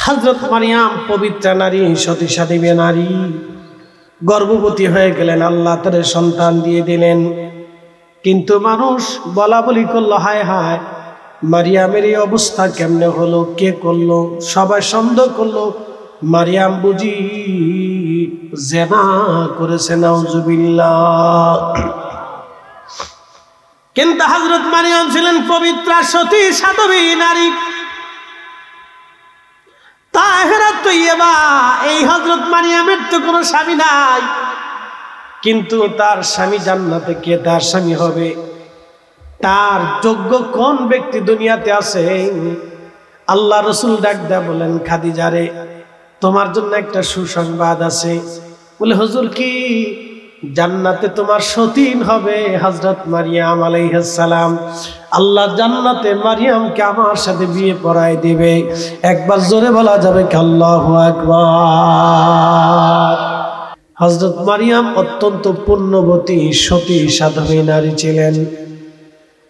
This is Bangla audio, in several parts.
হযরত মারিয়াম পবিত্র নারী, সতী নারী, গর্ভবতী হয়ে গেলেন, আল্লাহ তার সন্তান দিয়ে দিলেন। কিন্তু মানুষ বলা বলি করলো, হায় হায় মারিয়ামের এই অবস্থা কেমনে হলো, কে করলো? সবাই সন্দেহ করলো মারিয়াম বুঝি জিনা করেছে, নাউজুবিল্লাহ। কিন্তু হযরত মারিয়াম ছিলেন পবিত্রা, সতী, সাধবী নারী, তাহেরা তৈয়বা। এই হযরত মারিয়ামের তো কোনো স্বামী নাই, কিন্তু তার স্বামী জান্নাতে। কে তার স্বামী হবে? তার যোগ্য কোন ব্যক্তি দুনিয়াতে আছে? আল্লাহ রসুল ডাক দেয়া বলেন, খাদিজা রে, তোমার জন্য একটা সুসংবাদ আছে। বলে, হুজুর কি? জান্নাতে তোমার সতীন হবে হযরত মারিয়াম আলাইহিস সালাম। আল্লাহ জান্নাতে মারিয়ামকে আমার সাথে বিয়ে পড়ায় দিবে। একবার জোরে বলা যাবে কি আল্লাহু আকবার? হযরত মারিয়াম অত্যন্ত পুণ্যবতী, সতী, সাধবী নারী ছিলেন।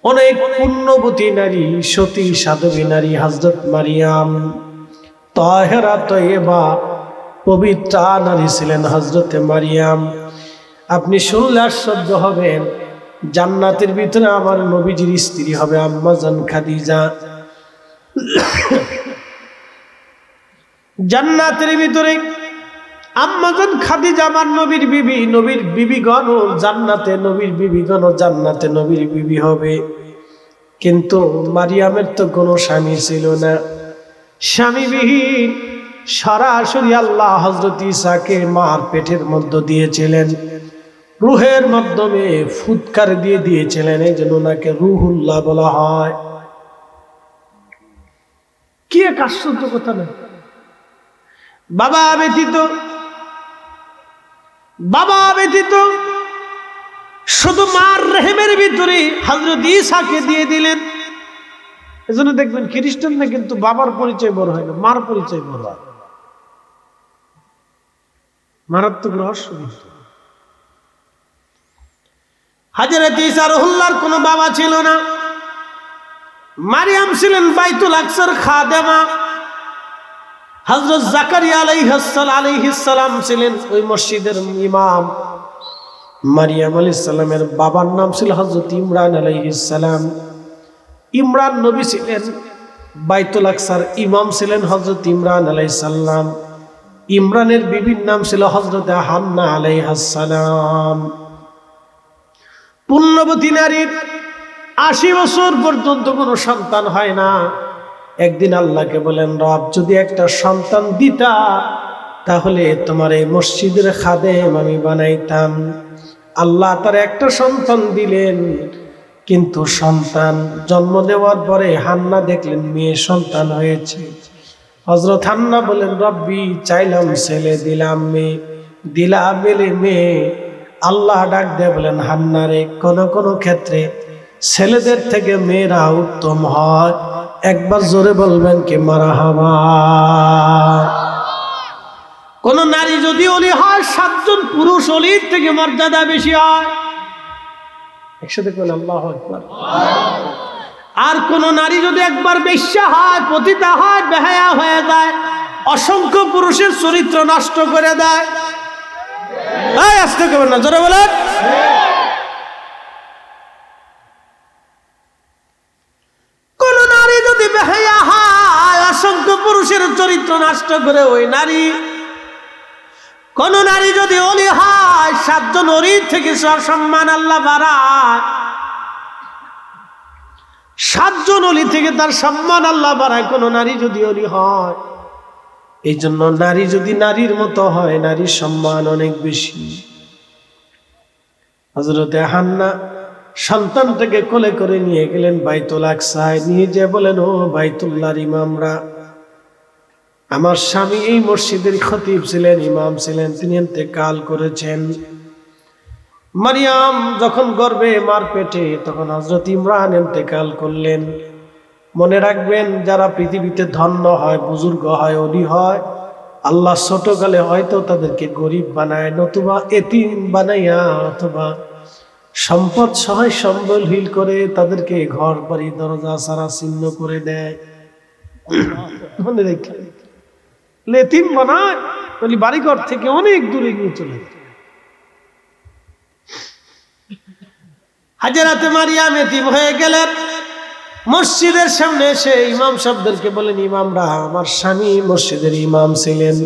অনেক পুণ্যবতী নারী, সতী, সাধবী নারী হযরত মারিয়াম। তাহেরা তয়্যেবা, পবিত্র নারী ছিলেন হযরত মারিয়াম। আপনি শুনলে আশ্চর্য হবেন, জান্নাতের ভিতরে আমার নবীজির স্ত্রী হবে আম্মা জান খাদিজা। জান্নাতের ভিতরে আম্মা জান খাদিজা আমার নবীর বিবি, নবীর বিবিগণ জান্নাতে, নবীর বিবিগণ জান্নাতে নবীর বিবি হবে। কিন্তু মারিয়ামের তো কোনো স্বামী ছিল না, স্বামীবিহীন। সরাসরি আল্লাহ হযরত ঈসাকে মার পেটের মধ্যে দিয়েছিলেন, রূহের মাধ্যমে ফুৎকার দিয়ে দিয়েছিলেন, এই জন্য ওনাকে রূহুল্লাহ বলা হয়। কি এক আশ্চর্য কথা না? বাবা ব্যতীত শুধু মার রেহেমের ভিতরে হযরত ঈসাকে দিয়ে দিলেন। এজন্য দেখবেন খ্রিস্টানরা কিন্তু বাবার পরিচয় বড় হয় না, মার পরিচয় বড় হয়। মারাত্মক রহস্য। হযরত ঈসা রুহুল্লাহর কোনো বাবা ছিল না। মারিয়াম ছিলেন বাইতুল আকসার খাদেমা। হযরত জাকারিয়া আলাইহিস সালাম ছিলেন ওই মসজিদের ইমাম। মারিয়াম আলাইহিস সালামের বাবার নাম ছিল হযরত ইমরান আলাইহিস সালাম। ইমরান নবী ছিলেন, বাইতুল আকসার ইমাম ছিলেন হযরত ইমরান আলাইহিস সালাম। ইমরানের বিবির নাম ছিল হযরত হান্না আলাইহাস সালাম। পুণ্যবতী নারীর ৮০ বছর পর্যন্ত কোনো সন্তান হয় না। একদিন আল্লাহকে বলেন, রব যদি একটা সন্তান দিতা তাহলে তোমার এই মসজিদের খাদেম আমি বানাইতাম। আল্লাহ তার একটা সন্তান দিলেন, কিন্তু সন্তান জন্ম দেওয়ার পরে হান্না দেখলেন মেয়ে সন্তান হয়েছে। হযরত হান্না বলেন, রব্বি চাইলাম ছেলে, দিলাম মেয়ে, দিলাম মেয়ে। আল্লাহ ডাক দিয়ে বলেন, হান্না রে, কোন কোন ক্ষেত্রে ছেলেদের থেকে মেয়েরা উত্তম হয়। একবার জোরে বলবেন কি মারহাবা? কোন নারী যদি ওলি হয়, ৭ জন পুরুষ ওলির থেকে মর্যাদা বেশি হয়। একসাথে বলেন আল্লাহু আকবার। আর কোন নারী যদি একবার বেশ্যা হয়, পতিতা হয়, বেহায়া হয়ে যায়, অসংখ্য পুরুষের চরিত্র নষ্ট করে দেয়। আসতে করবেন না, জোরে বলেন। কোন নারী যদি বেহায়া হয়, অসংখ্য পুরুষের চরিত্র নষ্ট করে ওই নারী। কোন নারী যদি ওলি হয়, ৭ জন ওলির থেকে সম্মান আল্লাহ বাড়ায়। ৭ জন ওলি থেকে তার সম্মান আল্লাহ বাড়ায় কোন নারী যদি ওলি হয়। এই জন্য নারী যদি নারীর মতো হয়, নারীর সম্মান অনেক বেশি। হযরতে হান্না সন্তানটাকে কোলে করে নিয়ে গেলেন বাইতুল আকসায়। নিয়ে যে বলেন, ও বাইতুল্লাহর ইমামরা, আমার স্বামী এই মসজিদের খতিব ছিলেন, ইমাম ছিলেন, তিনি ইন্তেকাল করেছেন। মারিয়াম যখন গর্ভে মার পেটে, তখন হযরত ইমরান ইন্তেকাল করলেন। মনে রাখবেন, যারা পৃথিবীতে ধন্য হয়, বুজুর্গ হয়, ওলি হয়, আল্লাহ ছোটকালে হয়তো তাদেরকে গরিব বানায়, নতুবা এতিম বানাইয়া, অথবা সম্পদ সহায় সম্বলহীন করে তাদেরকে ঘর বাড়ি দরজা সারা ছিন্ন করে দেয়। মনে রেখে এতিম বানায়, বলি বাড়িঘর থেকে অনেক দূরে নিয়ে চলে যায়। হাজরাতে মারিয়াম এতিম হয়ে গেলেন। মসজিদের সামনে এসে ইমাম সাহেবদেরকে বলেন, ইমামরা, আমার স্বামী মসজিদের ইমাম ছিলেন,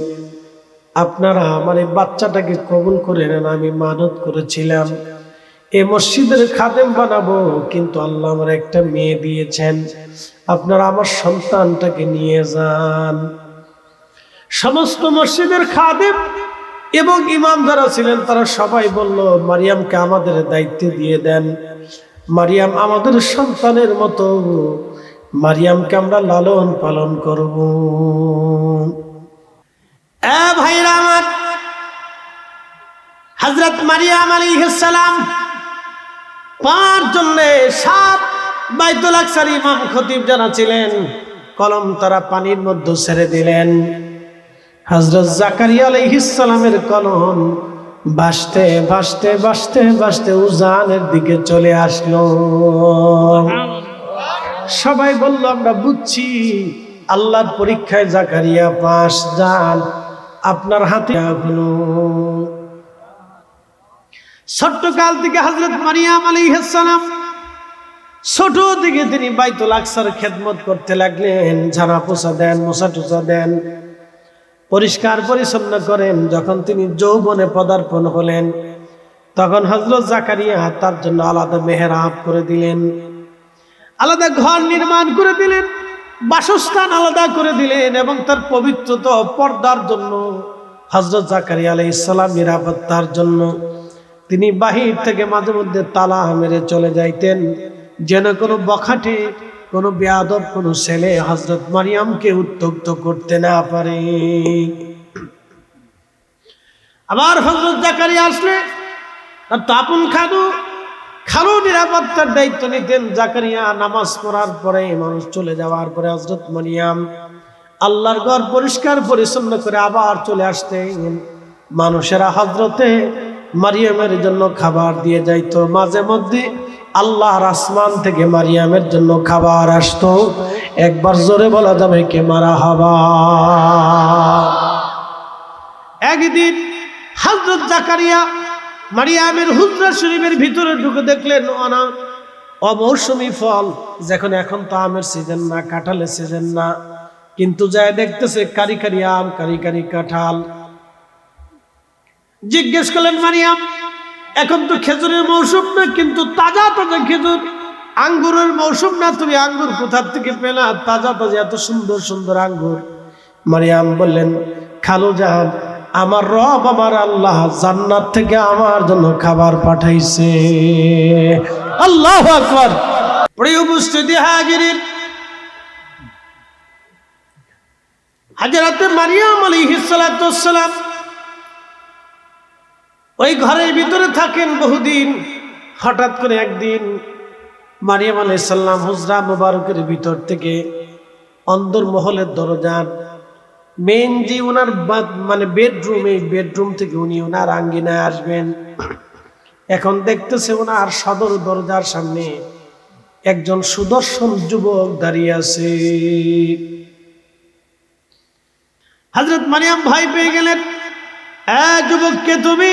আপনারা আমার এই বাচ্চাটাকে কবুল করে নেন, আমি মানত করেছিলাম এই মসজিদের খাদেম বানাবো, কিন্তু আল্লাহ আমার একটা মেয়ে দিয়েছেন, আপনারা আমার সন্তানটাকে নিয়ে যান। সমস্ত মসজিদের খাদেম এবং ইমাম যারা ছিলেন তারা সবাই বলল, মারিয়ামকে আমাদের দায়িত্ব দিয়ে দেন, মারিয়াম আমাদের সন্তানের মতো, মারিয়ামকে আমরা লালন পালন করব। ভাইরা আমার, হযরত মারিয়াম আলাইহিস সালাম পার জন্য 7 বাইতুল আকসার ইমাম খতিব যারা ছিলেন কলম তারা পানির মধ্যে ছেড়ে দিলেন। হযরত জাকারিয়া আলাইহিস সালামের কলম ভাসতে ভাসতে ভাসতে ভাসতে উজানের দিকে চলে আসলো। সবাই বলল, আমরা বুঝছি আল্লাহর পরীক্ষায় জাকারিয়া পাস, যান আপনার হাতে এখনো। ছোট্ট কাল থেকে হযরত মারিয়াম আলাইহিস সালাম ছোট থেকে তিনি বাইতুল আকসার খেদমত করতে লাগলেন, ঝাড়া পোছা দেন, মোছা টোছা দেন, পরিষ্কার পরিচ্ছন্ন করেন। যখন তিনি যৌবনে পদার্পণ হলেন তখন হযরত জাকারিয়া তার জন্য আলাদা মেহরাব করে দিলেন, আলাদা ঘর নির্মাণ করে দিলেন, বাসস্থান আলাদা করে দিলেন, এবং তার পবিত্রতা পর্দার জন্য হযরত জাকারিয়া আলাইহিস সালাম নিরাপত্তার জন্য তিনি বাহির থেকে মাঝে মধ্যে তালা মেরে চলে যাইতেন, যেন কোনো বখাটে, কোনো বেয়াদব কোনো ছেলে হযরত মারিয়ামকে উত্ত্যক্ত করতে না পারে। আবার হযরত জাকারিয়া আসলে তার আপন খালু নিরাপত্তার দায়িত্ব নিতেন। জাকারিয়া নামাজ পড়ার পরে, মানুষ চলে যাওয়ার পরে হযরত মারিয়াম আল্লাহর ঘর পরিষ্কার পরিচ্ছন্ন করে আবার চলে আসতেন। মানুষেরা হযরতে মারিয়ামের জন্য খাবার দিয়ে যাইতো। মাঝে মধ্যে আল্লাহর আসমান থেকে মারিয়ামের জন্য খাবার আসতো। একবার জোরে বলা যাবে কে মারহাবা। একদিন হযরত জাকারিয়া মারিয়ামের হুজরা শরীফের ভিতরে ঢুকে দেখলেন অমৌসুমী ফল, যখন এখন তো আমের সিজন না, কাঁঠালের সিজন না, কিন্তু যায় দেখতেছে কারি কারি আম, কারি কারি কাঁঠাল। জিজ্ঞেস করলেন, মারিয়াম, এখন তো খেজুরের মৌসুম না, কিন্তু তাজা তাজা খেজুর, আঙ্গুরের মৌসুম না, তুমি আঙ্গুর কোথা থেকে পেলা? তাজা তাজা এত সুন্দর সুন্দর আঙ্গুর। মারিয়াম বললেন, খালু জান, আমার রব, আমার আল্লাহ জান্নাত থেকে আমার জন্য খাবার পাঠাইছে। আল্লাহু আকবার। প্রিয় উপস্থিতি হাজিরিন, হযরত মারিয়াম আলাইহিস সালাতু ওয়াস সালাম ওই ঘরের ভিতরে থাকেন বহুদিন। হঠাৎ করে একদিন মারিয়াম আলাইহিস সালাম হুজরা মুবারকের ভিতর থেকে অন্দর মহলের দরজার মেন যে ওনার মানে বেডরুম, এই বেডরুম থেকে উনি ওনার আঙ্গিনায় আসবেন। এখন দেখতেছে ওনার সদর দরজার সামনে একজন সুদর্শন যুবক দাঁড়িয়ে আছে। হযরত মারিয়াম ভয় পেয়ে গেলেন, যুবককে তুমি?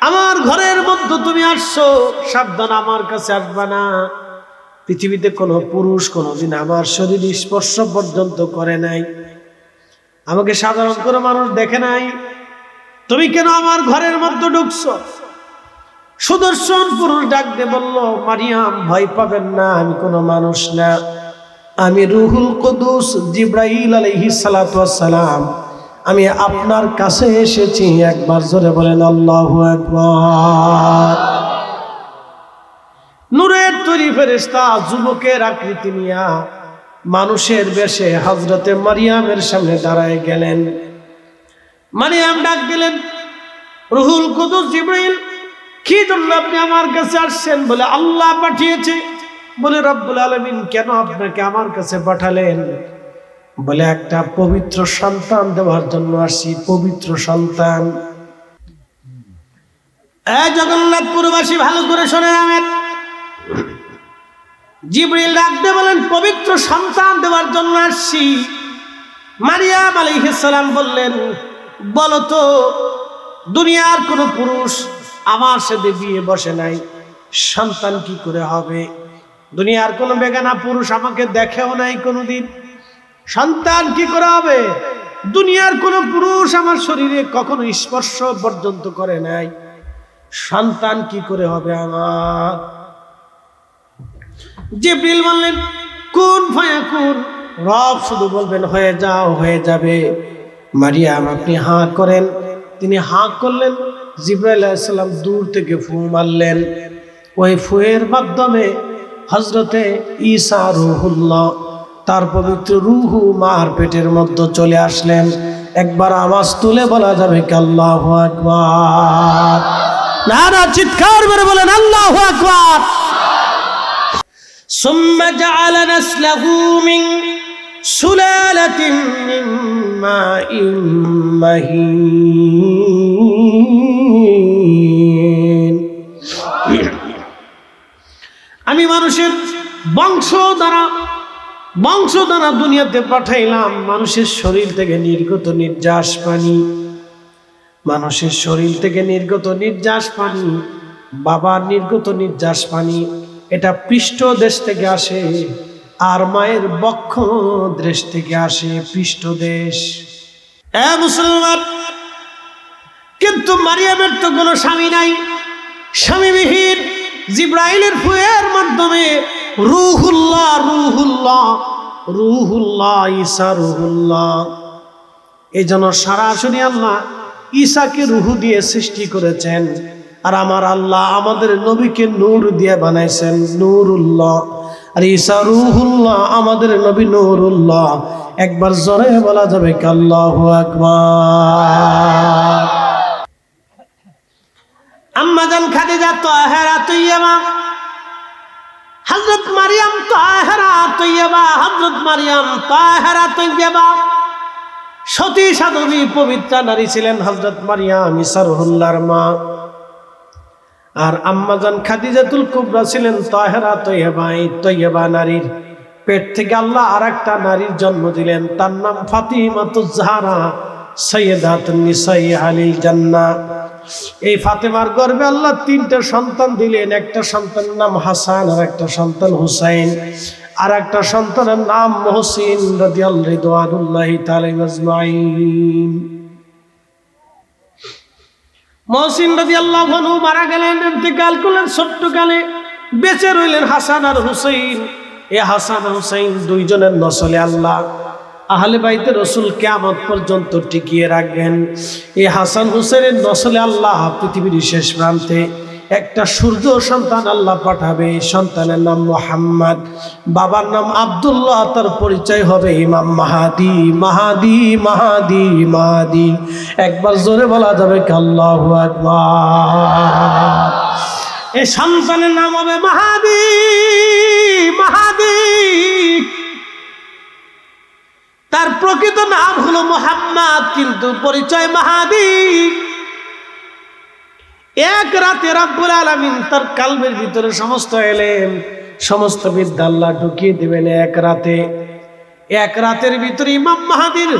আমার ঘরের মধ্যে তুমি আসছো, সাবধান, আমার কাছে আসবা না। পৃথিবীতে কোনো পুরুষ কোনোদিন আমার শরীর স্পর্শ পর্যন্ত করে নাই, আমাকে সাধারণ কোনো মানুষ দেখে নাই, তুমি কেন আমার ঘরের মধ্যে ঢুকছো? সুদর্শন পুরুষ ডাক দিয়ে বলল, মারিয়াম, ভয় পাবেন না, আমি কোনো মানুষ না, আমি রুহুল কুদুস জিবরাইল আলাইহিস সালাতু ওয়াস সালাম, আমি আপনার কাছে এসেছি। একবার জোরে বলেন আল্লাহু আকবার। নূরের তৈরি ফেরেশতা যুবকের আকৃতি নিয়া মানুষের বেশে হযরতে মারিয়ামের সামনে দাঁড়ায় গেলেন। মারিয়াম ডাক দিলেন, রুহুল কুদুস জিবরাইল, কি জন্য আপনি আমার কাছে আসছেন? বলে, আল্লাহ পাঠিয়েছে। বলে, রব্বুল আলামিন কেন আপনাকে আমার কাছে পাঠালেন? বলে, একটা পবিত্র সন্তান দেওয়ার জন্য আসছি, পবিত্র সন্তান। জগন্নাথপুরবাসী ভালো করে শোনেন, আমের জিবরিল ডাকতে বলেন, পবিত্র সন্তান দেওয়ার জন্য আসছি। মারিয়াম আলাইহিস সালাম বললেন, বলো তো দুনিয়ার কোন পুরুষ আমার সাথে বিয়ে বসে নাই, সন্তান কি করে হবে? দুনিয়ার কোন বেগানা পুরুষ আমাকে দেখেও নাই কোনোদিন, সন্তান কি করে হবে? দুনিয়ার কোন পুরুষ আমার শরীরে কখনো স্পর্শ পর্যন্ত করে নাই, সন্তান কি করে হবে আমার? জিবরিল বললেন, কুন ফায়াকুন, রব শুধু বলবেন হয়ে যাও, হয়ে যাবে। মারিয়াম আপনি হাঁ করেন। তিনি হাঁ করলেন। জিবরাইল আলাইহিস সালাম দূর থেকে ফু মারলেন। ওই ফুয়ের মাধ্যমে হযরতে ঈসা রূহুল্লাহ, তার পবিত্র রূহু মার পেটের মধ্যে চলে আসলেন। একবার আওয়াজ তুলে বলা যাবে কি আল্লাহু আকবার? নারা চিৎকার করে বলেন আল্লাহু আকবার। সুম্মা জাআলা নাসলাহু মিন সুলালাতিন মিন মাইন মাহিন। আমি মানুষের বংশ দ্বারা দুনিয়াতে পাঠাইলাম। মানুষের শরীর থেকে নির্গত নির্যাস পানি, মানুষের শরীর থেকে নির্গত নির্যাস পানি, বাবার নির্গত নির্যাস পানি, এটা পৃষ্ঠ দেশ থেকে আসে, আর মায়ের বক্ষ দেশ থেকে আসে পৃষ্ঠদেশ। মুসলমান, কিন্তু মারিয়ামের তো কোনো স্বামী নাই, স্বামীবিহীন। জিবরাইলের ফুয়ের মাধ্যমে রূহুল্লাহ ঈসা রূহুল্লাহ, এই জন্য সরাসরি আল্লাহ ঈসাকে রূহু দিয়ে সৃষ্টি করেছেন। আর আমার আল্লাহ আমাদের নবীকে নূর দিয়ে বানাইছেন, নূরুল্লাহ। আর ঈসা রূহুল্লাহ, আমাদের নবী নূরুল্লাহ। একবার জোরে বলা যাবে কি আল্লাহু আকবার। আম্মা জান খাদিজা তাহেরা তৈয়বা, হযরত মারিয়াম তাহেরা তৈয়বা, হযরত মারিয়াম তাহেরা তৈয়বা, সতী সাধ্বী পবিত্রা নারী ছিলেন হযরত মারিয়াম, ঈসা রূহুল্লাহর মা। আর আম্মা জান খাদিজাতুল কুবরা ছিলেন তাহেরা তৈয়বা। এই তৈয়বা নারীর পেট থেকে আল্লাহ আরেকটা নারীর জন্ম দিলেন, তার নাম ফাতিমাতুজ জাহরা, সাইয়্যিদাতুন নিসাই আলিল জান্নাহ। এই ফাতেমার গর্ভে আল্লাহ তিনটা সন্তান দিলেন। একটা সন্তানের নাম হাসান, আর একটা সন্তান হুসাইন, আর একটা সন্তানের নাম মুহসিন রাদিয়াল্লাহু তাআলা আজমাইন। মুহসিন রাদিয়াল্লাহু আনহু মারা গেলেন, ইন্তেকাল করলেন ছোট্ট কালে। বেঁচে রইলেন হাসান আর হুসাইন। এই হাসান আর হুসাইন দুইজনের নসলে আল্লাহ আহলে বাইতে রাসূল কিয়ামত পর্যন্ত টিকিয়ে রাখবেন। এই হাসান হুসাইনের নসলে আল্লাহ পৃথিবীর শেষ প্রান্তে একটা সূর্য সন্তান আল্লাহ পাঠাবে। সন্তানের নাম মুহাম্মদ, বাবার নাম আব্দুল্লাহ, তার পরিচয় হবে ইমাম মাহাদি। মাহাদি মাহাদি মাহাদি, একবার জোরে বলা যাবে কি আল্লাহু আকবার। এই সন্তানের নাম হবে মাহাদি। মাহাদি তার প্রকৃত নাম হলো মুহাম্মদ, কিন্তু পরিচয় মাহাদি। এক রাতে রব্বুল আলামিন তার কলবের ভিতরে সমস্ত ইলম, সমস্ত বিদ্যা আল্লাহ ঢুকিয়ে দিবেন এক রাতে। এক রাতের ভিতরে ইমাম মাহাদির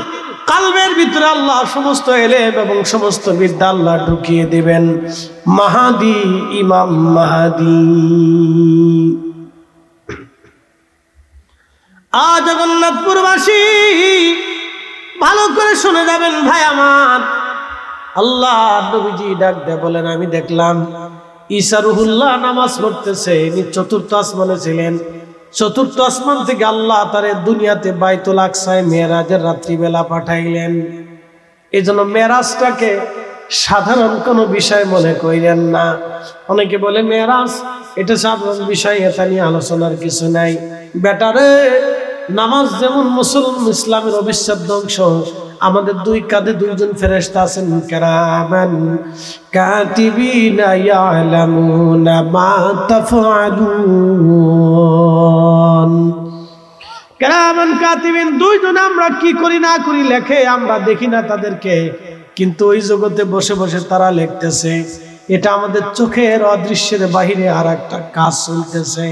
কলবের ভিতরে আল্লাহ সমস্ত ইলম এবং সমস্ত বিদ্যা আল্লাহ ঢুকিয়ে দিবেন। মাহাদি, ইমাম মাহাদি। জগন্নাথপুরবাসী ভালো করে শুনে যাবেন ভাই আমার। আল্লাহ নবীজি ডাক দেয়া বলেন, আমি দেখলাম ঈসা রূহুল্লাহ নামাজ পড়তেছে। ইনি চতুর্থ আসমানে ছিলেন। চতুর্থ আসমান থেকে আল্লাহ তারে দুনিয়াতে বাইতুল আকসায় মেরাজের রাত্রিবেলা পাঠাইলেন। এই জন্য মেরাজটাকে সাধারণ কোনো বিষয় মনে করেন না। অনেকে বলে মেরাজ এটা সাধারণ বিষয়, এটা নিয়ে আলোচনার কিছু নাই। বেটারে, নামাজ যেমন মুসলমান ইসলামের অবিচ্ছেদ্য অংশ, আমাদের দুই কাঁধে দুইজন ফেরেশতা আছেন, কিরামান কাতিবিনা ইয়ালামুনা মা তাফআলুন। কিরামান কাতিবিন, দুইজন আমরা কি করি না করি লেখে, আমরা দেখি না তাদেরকে, কিন্তু ওই জগতে বসে বসে তারা লিখতেছে। এটা আমাদের চোখের অদৃশ্যের বাহিরে আর একটা কাজ চলতেছে।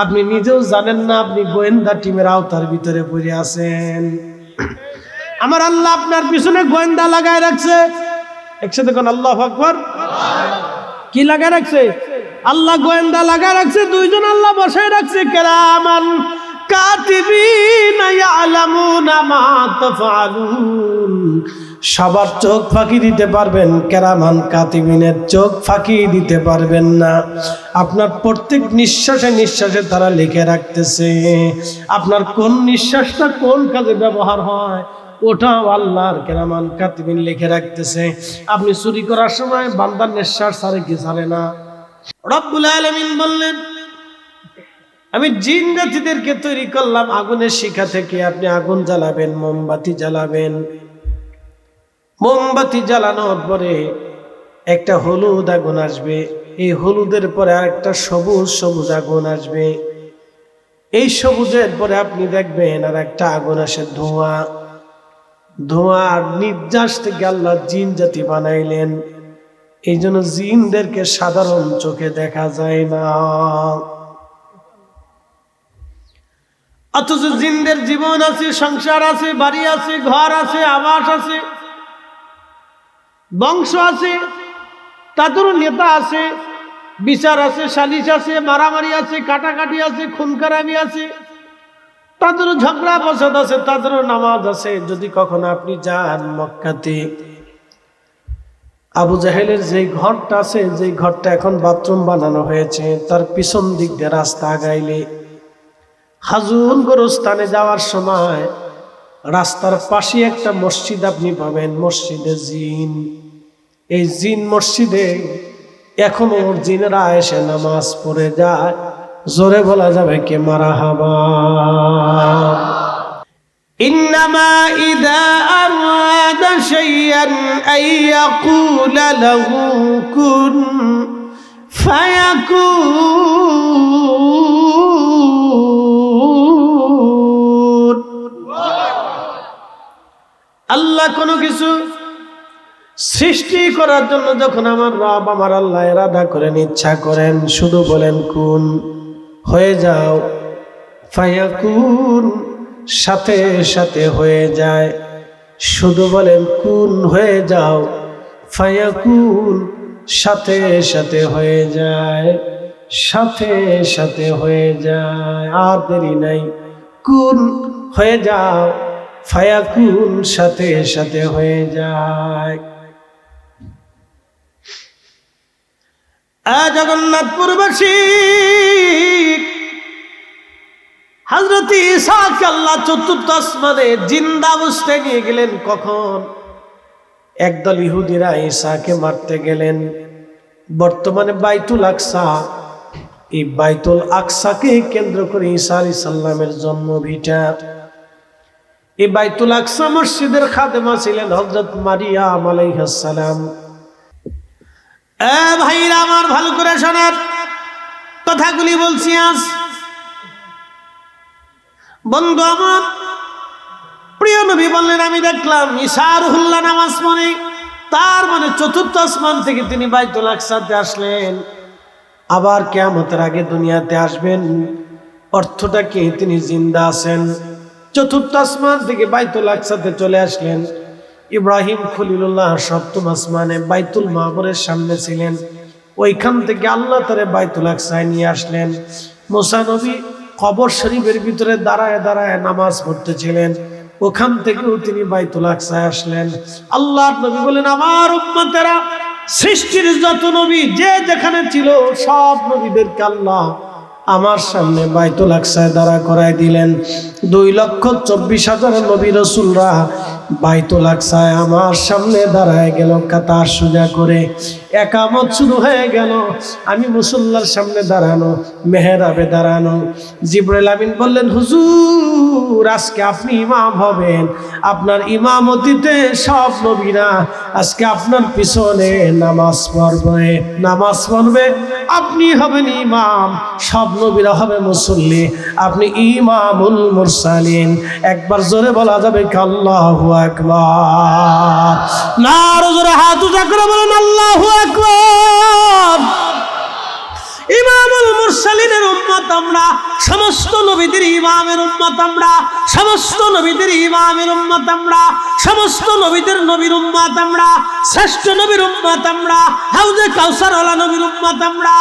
আপনি নিজেও জানেন না, আপনি গোয়েন্দা টিমের আওতার ভিতরে পড়ে আছেন। আমার আল্লাহ আপনার পিছনে গোয়েন্দা লাগায় রাখছে। একসাথে কোন আল্লাহু আকবার। কি লাগায় রাখছে? আল্লাহ গোয়েন্দা লাগায় রাখছে। দুইজন আল্লাহ বসায় রাখছে, কিরামান কাতিবিনা ইয়ালামুনা মা তাফআলুন। সবার চোখ ফাঁকি দিতে পারবেন, কেরামান কাতিবিনের চোখ ফাঁকি দিতে পারবেন না। আপনার প্রত্যেক নিঃশ্বাসে নিঃশ্বাসে তারা লিখে রাখতেছে। আপনার কোন নিঃশ্বাসটা কোন কাজে ব্যবহার হয় ওটাও আল্লাহর কেরামান কাতিবিন লিখে রাখতেছে। আপনি চুরি করার সময় বান্দার নিঃশ্বাস ছাড়ে কি ছাড়ে না? রব্বুল আলামিন বললেন, আমি জিন জাতিদেরকে তৈরি করলাম আগুনের শিখা থেকে। আপনি আগুন জ্বালাবেন, মোমবাতি জ্বালাবেন। মোমবাতি জ্বালানোর পরে একটা হলুদ আগুন আসবে, এই হলুদের পরে আরেকটা সবুজ সবুজ আগুন আসবে, এই সবুজের পরে আপনি দেখবেন আর একটা আগুন আসে ধোঁয়া। ধোঁয়ার নির্যাস থেকে আল্লাহ জিন জাতি বানাইলেন। এই জন্য জিনদেরকে সাধারণ চোখে দেখা যায় না। অথচ জিনদের জীবন আছে, সংসার আছে, বাড়ি আছে, ঘর আছে, আবাস আছে, বংশ আছে, তাদেরও নেতা আছে, বিচার আছে, সালিশ আছে, মারামারি আছে, কাটাকাটি আছে, খুন খারাপি আছে, তাদেরও ঝগড়া ফসাদ আছে, তাদেরও নামাজ আছে। যদি কখনো আপনি যান মক্কাতে, আবু জাহেলের যেই ঘরটা আছে, যেই ঘরটা এখন বাথরুম বানানো হয়েছে, তার পিছন দিক দিয়ে রাস্তা আগাইলে হাজুন গোরস্থানে যাওয়ার সময় রাস্তার পাশে একটা মসজিদ আপনি পাবেন, মসজিদে জিন। এই জিন মসজিদে এখনো জিনেরা এসে নামাজ পড়ে যায়। জোরে বলা যাবে কে মারহাবা। ইন্নামা ইযা আরাদা শাইআন আইয়াকুলা লাহু কুন ফায়াকুন। আল্লাহ কোনো কিছু সৃষ্টি করার জন্য যখন আমার রব আমার আল্লাহ ইরাদা করেন, ইচ্ছা করেন, শুধু বলেন কুন, হয়ে যাও, ফায়াকুন, সাথে সাথে হয়ে যায়। শুধু বলেন কুন, হয়ে যাও, ফায়াকুন, সাথে সাথে হয়ে যায়, সাথে সাথে হয়ে যায়। আর দেরি নাই, কুন, হয়ে যাও, ফায়াকুন, সাথে সাথে হয়ে যায়। জগন্নাথপুরবাসী হযরত ঈসাকে আল্লাহ চতুর্থ আসমানে জিন্দা অবস্থায় নিয়ে গেলেন। কখন? একদল ইহুদিরা ঈসাকে মারতে গেলেন। বর্তমানে বাইতুল আকসা, এই বাইতুল আকসাকে কেন্দ্র করে ঈসা আলাইহিস সালামের জন্মভিটা। এই বাইতুল আকসা মসজিদের খাদেমা ছিলেন হযরত মারিয়াম আলাইহিস সালাম। ভাইরা আমার, ভালো করে শোনার কথাগুলি বলছি আজ। বন্ধু আমার, প্রিয় নবী বললেন, আমি দেখলাম ঈসা রুহুল্লাহ নামাজ পড়ে। তার মানে চতুর্থ আসমান থেকে তিনি বাইতুল আকসাতে আসলেন, আবার কিয়ামতের আগে দুনিয়াতে আসবেন। অর্থটা কি? তিনি জিন্দা আছেন। চতুর্থ আসমান থেকে বাইতুল আকসাতে চলে আসলেন। ইব্রাহিম খলিলুল্লাহ সপ্তম আসমানে বাইতুল মামুরের সামনে ছিলেন, ওইখান থেকে আল্লাহ তারে বাইতুল আকসায় নিয়ে আসলেন। মুসা নবী কবর শরীফের ভিতরে দাঁড়ায় দাঁড়ায় নামাজ পড়তেছিলেন, ওখান থেকেও তিনি বাইতুল আকসায় আসলেন। আল্লাহর নবী বলেন, আমার উম্মতেরা, সৃষ্টির যত নবী যে যেখানে ছিল সব নবীদেরকে আল্লাহ আমার সামনে বাইতুল আকসায় দাঁড়া করায় দিলেন। 2,24,000 নবী রাসূলরা বাইতুল আকসায় আমার সামনে দাঁড়ায় গেল কাতার সোজা করে। একামত শুরু হয়ে গেল, আমি মুসল্লার সামনে দাঁড়ানো, মেহরাবে দাঁড়ানো। জিবরাইল আমিন বললেন, হুজুর আজকে আপনি ইমাম হবেন, আপনার ইমামতিতে সব নবীরা আজকে আপনার পিছনে নামাজ পড়বে, নামাজ পড়বে, আপনি হবেন ইমাম, সব নবীরা হবে মুসল্লি, আপনি ইমামুল মুরসালিন। একবার জোরে বলা যাবে কি আল্লাহু আকবার? না, আরো জোরে হাত উঁচা করে বলেন আল্লাহু আকবার। ইমামুল মুরসালিনের উম্মত আমরা, সমস্ত নবীদের ইমামের উম্মত আমরা, সমস্ত নবীদের ইমামের উম্মত আমরা, সমস্ত নবীদের নবীর উম্মত আমরা, শ্রেষ্ঠ নবীর উম্মত আমরা, হাউজে কাউসার ওয়ালা নবীর উম্মত আমরা,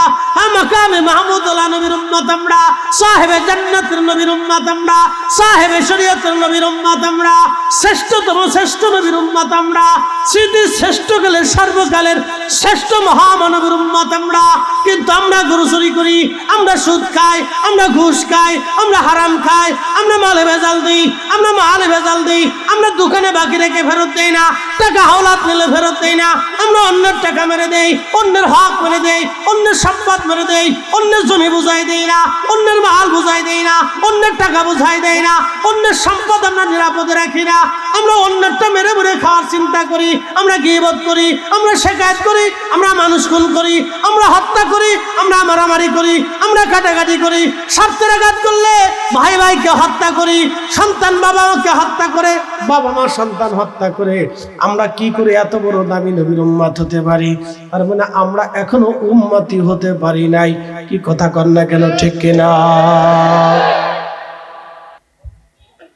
মাকামে মাহমুদ ওয়ালা নবীর উম্মত আমরা, সাহেবে জান্নাতের নবীর উম্মত আমরা, সাহেবে শরীয়তের নবীর উম্মত আমরা, শ্রেষ্ঠতম শ্রেষ্ঠ নবীর উম্মত আমরা, স্মৃতির শ্রেষ্ঠ কালের সর্বকালের শ্রেষ্ঠ মহামানবের উম্মত আমরা। কিন্তু আমরা গরু চুরি করি, আমরা সুদ খাই, আমরা ঘুষ খাই, আমরা হারাম খাই, আমরা মালে ভেজাল দিই, আমরা মালে ভেজাল দিই, আমরা দোকানে বাকি রেখে ফেরত দেই না, টাকা হাওলাত নিলে ফেরত দেই না, আমরা অন্যের টাকা মেরে দেই, অন্যের হক মেরে দেই, অন্যের সম্পদ মেরে দেই, অন্যের জমি বুঝাই দেই না, অন্যের মাল বুঝাই দেই না, অন্যের টাকা বুঝাই দেই না, অন্যের সম্পদ আমরা নিরাপদে রাখি না, আমরা অন্যেরটা মেরে মেরে খাওয়ার চিন্তা করি, আমরা গীবত করি, আমরা শিকায়ত করি, আমরা মানুষ খুন করি, আমরা হত্যা করি, আমরা মারামারি করি, আমরা কাটাকাটি করি, স্বার্থের আঘাত করলে ভাই ভাইকে হত্যা করি, সন্তান বাবা মাকে হত্যা করে, বাবা মা সন্তান হত্যা করে। আমরা কি করে এত বড় দামি নবীর উম্মত হতে পারি? আর মানে আমরা এখনো উম্মতি হতে পারি নাই। কি কথা কর না কেন, ঠিক কিনা?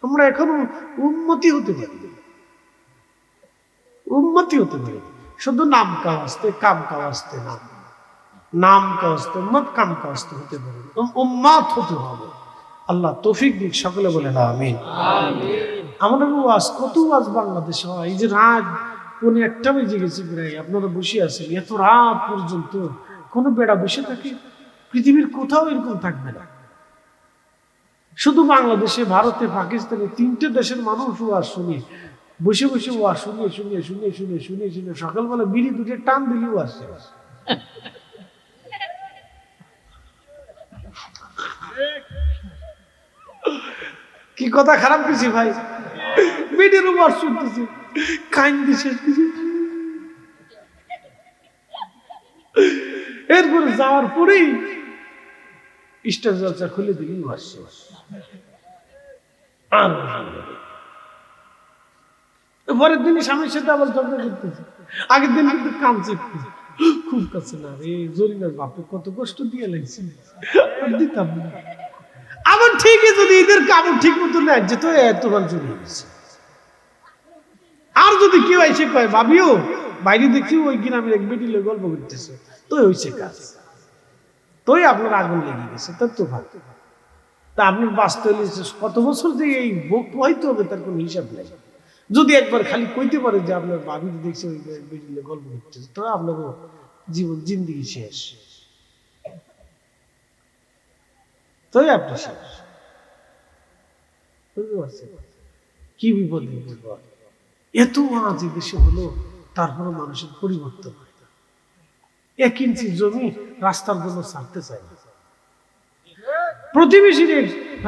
আমরা এখনো উম্মতি হতে পারি, উম্মতি হতে পারি। শুধু নাম কাওয়াস্তে, কাম কাওয়াস্তে, নাম কাওয়াস্তে উম্মত, কাম কাওয়াস্তে হতে পারি, উম্মত হতে হবে। আল্লাহ তৌফিক দিক, সকলে বলে না আমিন। আমাদের ওয়াজ, কত ওয়াজ বাংলাদেশে হয়। এই যে রাত 1:30 বেজে গেছে প্রায়, আপনারা বসে আছেন এত রাত পর্যন্ত, কোনো বেড়া বসে থাকে? পৃথিবীর কোথাও এরকম থাকবে না। শুধু বাংলাদেশে, ভারতে, পাকিস্তানে, 3টে দেশের মানুষ ওয়াজ শুনি, বসে বসে ওয়াজ শুনিয়ে শুনিয়ে শুনিয়ে শুনিয়ে শুনিয়ে শুনিয়ে সকালবেলা বিড়ি দুটো টান দিলেও আসছে। কি কথা খারাপ কিছু ভাই? বিড়ির ওয়াজ শুনতেছি, কাইন্দিছে, এরপরে যাওয়ার পরেই স্টেজ জলসা খুলে দিলেই আসছে। আর পরের দিনই স্বামীর সাথে আবার ঝগড়া করতেছে, আগের দিন কিন্তু কান চিপতেছে, খুব কাছে না রে, জরিনার বাপে কত কষ্ট দিয়ে লাগছে, দিতাম না। আবার ঠিকই যদি ঈদের কাপড় ঠিক মতো নেয় যেত, তোমার জড়িয়ে গেছে। আর যদি কেউ এসে কয় ভাবিও বাইরে দেখছি ওই গ্রামের এক বেটি লোক গল্প করতেছে, তো হয়েছে কাজ, তোই আপনার আগুন লেগে গেছে, তার তো ভালো। তা আপনার বাঁচতে হলে কত বছর যে এই বুক হইতে হবে তার কোনো হিসাব নেই। যদি একবার খালি কইতে পারে যে আপনার ভাবি দেখছে ওই বেটি লোক গল্প করতেছে, তো আপনার জীবন জিন্দিগি শেষ, তোই আপনি শেষ। বুঝতে পারছেন কি বিপদ? এত আজ দেশে হলো, তারপরে মানুষের পরিবর্তন হয় না। 1 ইঞ্চি জমি রাস্তার জন্য ছাড়তে চায় না, প্রতিবেশীর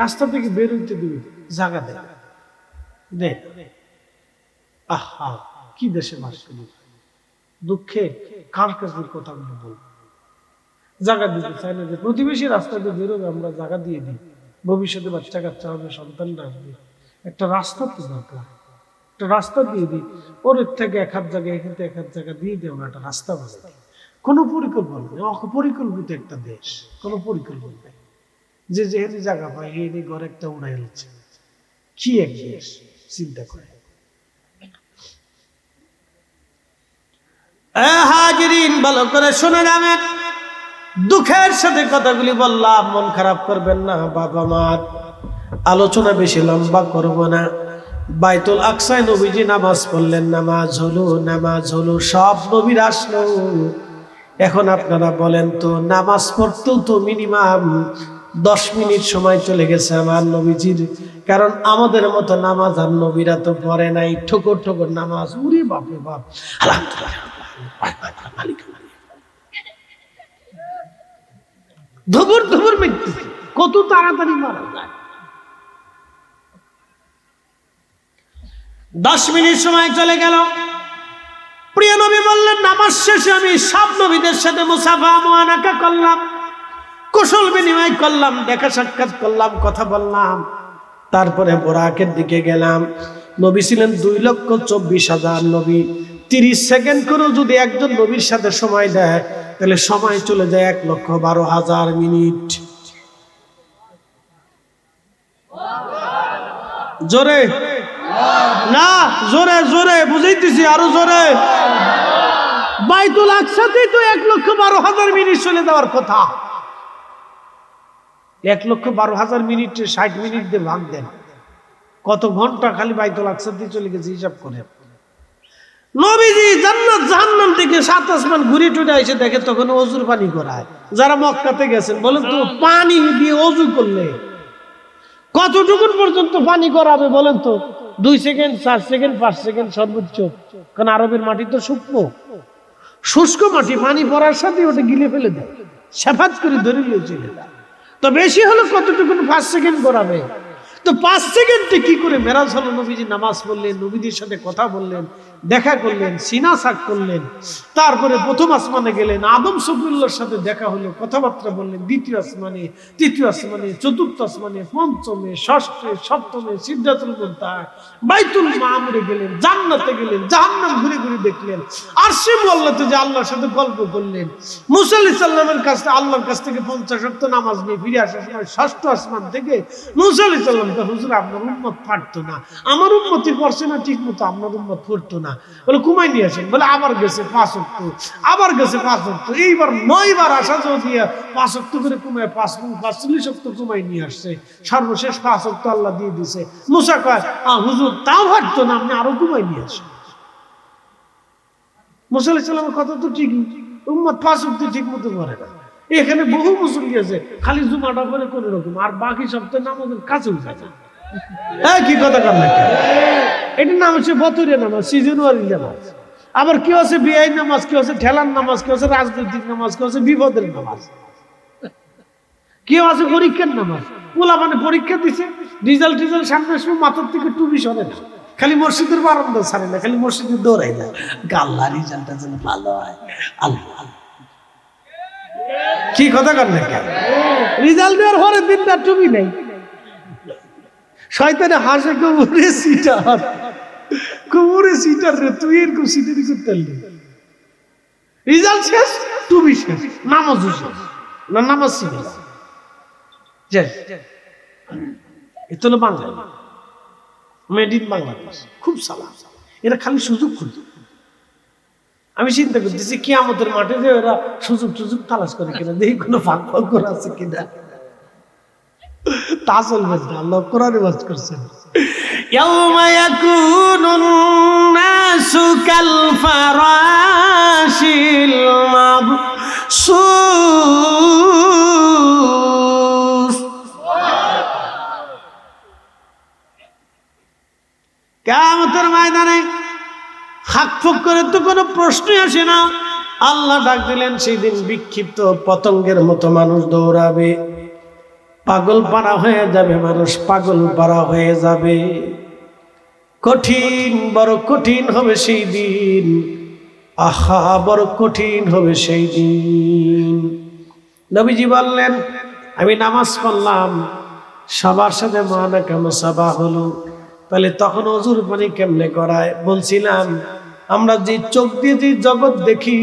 রাস্তা থেকে বের হইতে দিবে জায়গা দেয়। আহা, কি দেশে বাস করি! দুঃখে কার কাছে কথাগুলো বলবো? জায়গা দিতে চাই না, যে প্রতিবেশী রাস্তা দিয়ে বেরোবে আমরা জায়গা দিয়ে দিই, ভবিষ্যতে বাচ্চা কাচ্চা হবে, সন্তানরা আসবে, একটা রাস্তা তো দরকার, একটা রাস্তা দিয়ে দিই। ওর থেকে 1 হাত জায়গা, এখান থেকে 1 হাত জায়গা দিয়ে দিই, আমরা একটা রাস্তা বানাই। কোনো পরিকল্পনা নেই, অপরিকল্পিত একটা দেশ, কোনো পরিকল্পনা নেই। যে যেহেতু জায়গা পায় এই ঘর একটা উড়াই হচ্ছে, কি এক দেশ চিন্তা করে। হাজিরিন, ভালো করে শুনে যাবেন, দুঃখের সাথে কথাগুলি বললাম, মন খারাপ করবেন না। বাবা মার আলোচনা বেশি লম্বা করব না। বাইতুল আকসায় নবীজি নামাজ পড়লেন, নামাজ হলো, সব নবীর আসলো। এখন আপনারা বলেন তো, নামাজ পড়তেও তো মিনিমাম 10 মিনিট সময় চলে গেছে আমার নবীজির, কারণ আমাদের মতো নামাজ আর নবীরা তো পড়ে নাই, ঠোকর ঠোকর নামাজ। উরে বাপরে বাপ, ধুবুর ধুবুর মিটতেছে, কত তাড়াতাড়ি মারা যায়। 10 মিনিট সময় চলে গেল। প্রিয় নবী বললেন, নামাজ শেষে আমি সব নবীদের সাথে মুসাফা মুআনাকা করলাম, কুশল বিনিময় করলাম, দেখা সাক্ষাৎ করলাম, কথা বললাম। তারপরে বোরাকের দিকে গেলাম। নবী ছিলেন 2,24,000 নবী। 30 সেকেন্ড করেও যদি একজন নবীর সাথে সময় দেয়, তাহলে সময় চলে যায় 1,12,000 মিনিট। জোরে না, জোরে জোরে বুঝাইতেছি, আরো জোরে। বাইতুল আকসাতেই তো 1,12,000 মিনিট চলে যাওয়ার কথা। 1,12,000 মিনিটে 60 মিনিট দিয়ে ভাগ দেন, কত ঘন্টা খালি বাইতুল আকসাতে চলে গেছে হিসাব করে। নবীজি জান্নাত জাহান্নাম থেকে 7 আসমান ঘুরে টুরে এসে দেখে তখন অজুর পানি করায়। যারা মক্কাতে গেছেন বলেন তো, পানি দিয়ে অজু করলে কতটুকুন পর্যন্ত পানি করাবে বলেন তো? 2 সেকেন্ড, 4 সেকেন্ড, 5 সেকেন্ড সর্বোচ্চ। কারণ আরবের মাটি তো শুষ্ক মাটি, পানি পড়ার সাথে ওটা গিলে ফেলে দেয়, সাফাত করে ধরে নিয়ে চলে যায়। তো বেশি হলো কতটুকুন? 5 সেকেন্ড করাবে। তো 5 সেকেন্ডে কি করে মেরাজ হলো? নবীজি নামাজ পড়লেন, নবীদের সাথে কথা বললেন, দেখা করলেন, সিনা সাক করলেন, তারপরে প্রথম আসমানে গেলেন, আদম সফিউল্লাহর সাথে দেখা হলো, কথাবার্তা বললেন, দ্বিতীয় আসমানে, তৃতীয় আসমানে, চতুর্থ আসমানে, পঞ্চমে, ষষ্ঠে, সপ্তমে, সিদরাতুল মুনতাহা, বাইতুল মামুরে গেলেন, জান্নাতে গেলেন, জাহান্নাম ঘুরে ঘুরে দেখলেন, আরশে মুআল্লাতে যে আল্লাহর সাথে গল্প করলেন, মুসা আলাইহিস সালামের কাছে আল্লাহর কাছ থেকে 50 ওয়াক্ত নামাজ নিয়ে ফিরে আসার সময় ষষ্ঠ আসমান থেকে মুসা আলাইহিস সালাম, হুজুর আপনার উম্মত পারতো না, আমার উম্মতি পড়ছে না ঠিক মতো, আপনার উম্মত পড়তো না, বলে কুমাই নিয়ে আসেন। বলে আবার গেছে 5 ওয়াক্ত, আবার গেছে 5 ওয়াক্ত, এইবার 9 বার আসা দিয়ে 5 ওয়াক্ত করে কুমায় 45 ওয়াক্ত কুমাই নিয়ে আসছে, সর্বশেষ 5 ওয়াক্ত আল্লাহ দিয়ে দিছে। মুসা কয়, হুজুর তাও পারতো না, আপনি আরো কুমাই নিয়ে আসেন। মুসা আলাইহিস সালামের কথা তো ঠিক, উম্মত 5 ওয়াক্ত ঠিক মতো করে না। এখানে বহু মুসল্লি আছে খালি জুমাটা করে কোন রকম, আর বাকি সপ্তাহে নামাজের কাছে উঠে যায়। হ্যাঁ, কি কথা কর না, এটার নাম হচ্ছে বতরিয়া নামাজ, সিজনারি নামাজ। আবার কি আছে বিআই নামাজ, কি আছে ঠেলার নামাজ, কি আছে রাজনৈতিক নামাজ, কি আছে বিপদের নামাজ, কি আছে পরীক্ষার নামাজ। ওলা মানে পরীক্ষা দিছে, রেজাল্ট সামনে সময় মাথার থেকে টুপি সরে না, খালি মসজিদের বারান্দা ছাড়ে না, খালি মসজিদের দৌড়াই না, আল্লাহ রেজাল্টটা যেন ভালো হয়, আল্লাহ। কি কথা কর না, রেজাল্ট দেওয়ার পরের দিন তার টুপি নেই, শয়তানে হাসে, কুমুরে সিটার, কুমুরে সিটার রে, তুই এরকম সিটারি করতে পারলি, রেজাল্ট শেষ, টুপি শেষ, নামাজ শেষ না, নামাজ শিখে এত হলো বাংলা, মেড ইন বাংলাদেশ, খুব সালাম। এরা খালি সুযোগ খুঁজে। আমি চিন্তা করতেছি কিয়ামতের মাঠে যে ওরা সুযোগ তালাশ করে কিনা, দেখি কোনো ফাঁক ফাঁক করে আছে কিনা। তা চলবে না, আল্লাহ কোরআনে ওয়াজ করছেন, ইয়াউমা ইয়াকুনুন নাসু কাল ফারাশিল মাবসুস। কিয়ামতের ময়দানে হাকফুক করে তো কোনো প্রশ্নই আসে না। আল্লাহ ডাক দিলেন, সেই দিন বিক্ষিপ্ত পতঙ্গের মতো মানুষ দৌড়াবে, পাগল পাড়া হয়ে যাবে, মানুষ পাগল পাড়া হয়ে যাবে। কঠিন, বড় কঠিন হবে সেই দিন, আহা বড় কঠিন হবে সেই দিন। নবীজি বললেন, আমি নামাজ পড়লাম, সবার সাথে মানাকা মুসাফা হলো, তাহলে তখন অজুর পানি কেমনে করায়? বলছিলাম আমরা যে চোখ দিয়ে যে জগৎ দেখি,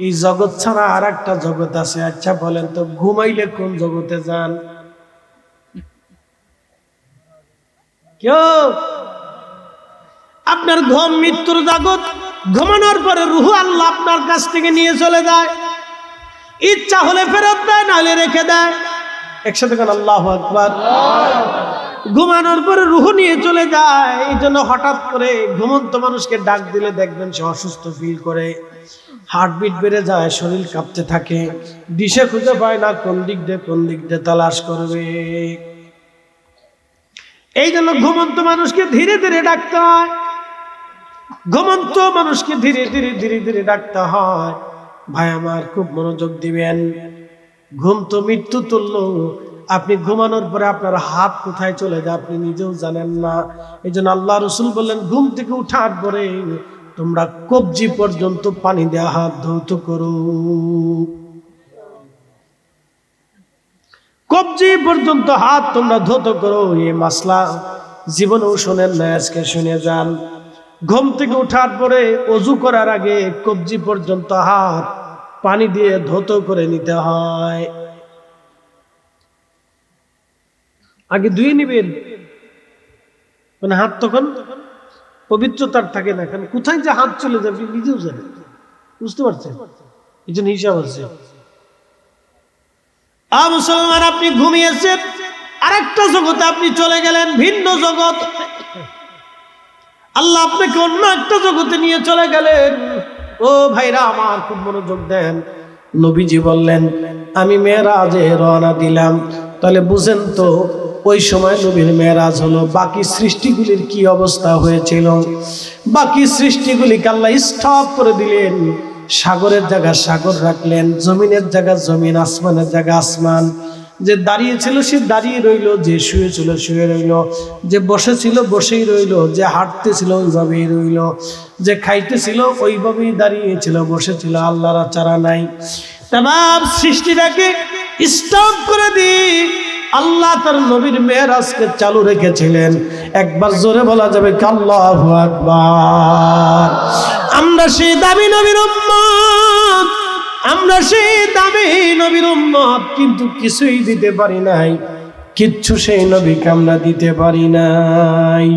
এই জগৎ ছাড়া আর একটা জগৎ আছে। আচ্ছা বলেন তো, ঘুমাইলে কোন জগতে যান? কেউ? আপনার ঘুম মৃত্যুর জগৎ, ঘুমানোর পরে রুহ আল্লাহ আপনার কাছ থেকে নিয়ে চলে যায়, ইচ্ছা হলে ফেরত দেয়, নাহলে রেখে দেয়। একসাথে কান আল্লাহু আকবার। ঘুমানোর পরে রুহ নিয়ে চলে যায়। এই জন্য হঠাৎ করে ঘুমন্ত মানুষকে ডাক দিলে দেখবেন সে অসুস্থ ফিল করে, হার্টবিট বেড়ে যায়, শরীর কাঁপতে থাকে, দিশে খুঁজে পায় না কোন দিক দিয়ে তালাশ করবে। এই জন্য ঘুমন্ত মানুষকে ধীরে ধীরে ডাকতে হয়, ঘুমন্ত মানুষকে ধীরে ধীরে ডাকতে হয়। ভাই আমার, খুব মনোযোগ দিবেন, ঘুম তো মৃত্যু তুল্য। আপনি ঘুমানোর পরে আপনার হাত কোথায় চলে যায় আপনি নিজেও জানেন না। এই জন্য আল্লাহ রসুল বললেন, ঘুম থেকে উঠার পরে তোমরা কবজি পর্যন্ত পানি দেওয়া হাত ধৌত করো, কবজি পর্যন্ত হাত তোমরা ধৌত করো। এই মাসলা জীবনেও শোনেন না, আজকে শুনে যান। ঘুম থেকে উঠার পরে অজু করার আগে কবজি পর্যন্ত হাত পানি দিয়ে ধৌত করে নিতে হয়। আগে ধুয়ে নিবেন, মানে হাত তখন পবিত্রতার থাকে না, কারণ কোথায় যে হাত চলে যাবে আপনি নিজেও জানেন, বুঝতে পারছেন? এই জন্য হিসাব আছে। মুসলমান, আপনি ঘুমিয়েছেন, আরেকটা জগতে আপনি চলে গেলেন, ভিন্ন জগৎ। আল্লাহ আপনাকে অন্য একটা জগতে নিয়ে চলে গেলেন। ও ভাইরা আমার, খুব মনোযোগ দেন। নবীজি বললেন, আমি মেরাজে রওনা দিলাম। তাহলে বুঝেন তো ওই সময় নবীর মেরাজ হলো। বাকি সৃষ্টিগুলির কি অবস্থা হয়েছিল? বাকি সৃষ্টিগুলিকে আল্লাহ স্টপ করে দিলেন। সাগরের জায়গা সাগর রাখলেন, জমিনের জায়গা জমিন, আসমানের জায়গা আসমান। যে দাঁড়িয়ে ছিল সে দাঁড়িয়ে রইল, যে শুয়ে ছিল শুয়ে রইল, যে বসেছিল বসেই রইল, যে হাঁটতেছিল ওইভাবেই রইল, যে খাইতেছিল ওইভাবেই দাঁড়িয়েছিল বসেছিল। আল্লাহর চারা নাই। তামাম সৃষ্টিটাকে স্টপ করে দিই আল্লাহ তার নবীর মেরাজকে চালু রেখেছিলেন। একবার জোরে বলা যাবে আল্লাহু আকবার। আমরা সেই দামি নবীর উম্মত, আমরা সেই দামি নবীর উম্মত, কিন্তু কিছুই দিতে পারি নাই, কিচ্ছু সেই নবীকে আমরা দিতে পারি নাই।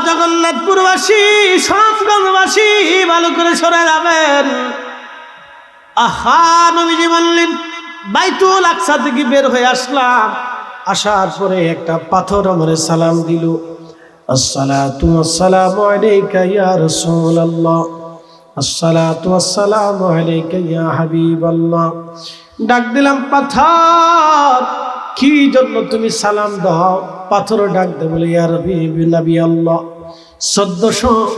জগন্নাথপুরবাসী, সবগঞ্জবাসী ভালো করে সরে যাবেন। আহা, নবীজি বললেন, বাইতুল আকসা থেকে বের হয়ে আসলাম। আসার পরে একটা পাথর আমারে সালাম দিল, আসসালাতু ওয়াসসালামু আলাইকা ইয়া রাসূলুল্লাহ, আসসালাতু ওয়াসসালামু আলাইকা ইয়া হাবিবাল্লাহ। ডাক দিলাম, পাথর কি জন্য তুমি সালাম দাও? পাথর ডাক দে বলে, ইয়া নবী আল্লাহ, 1400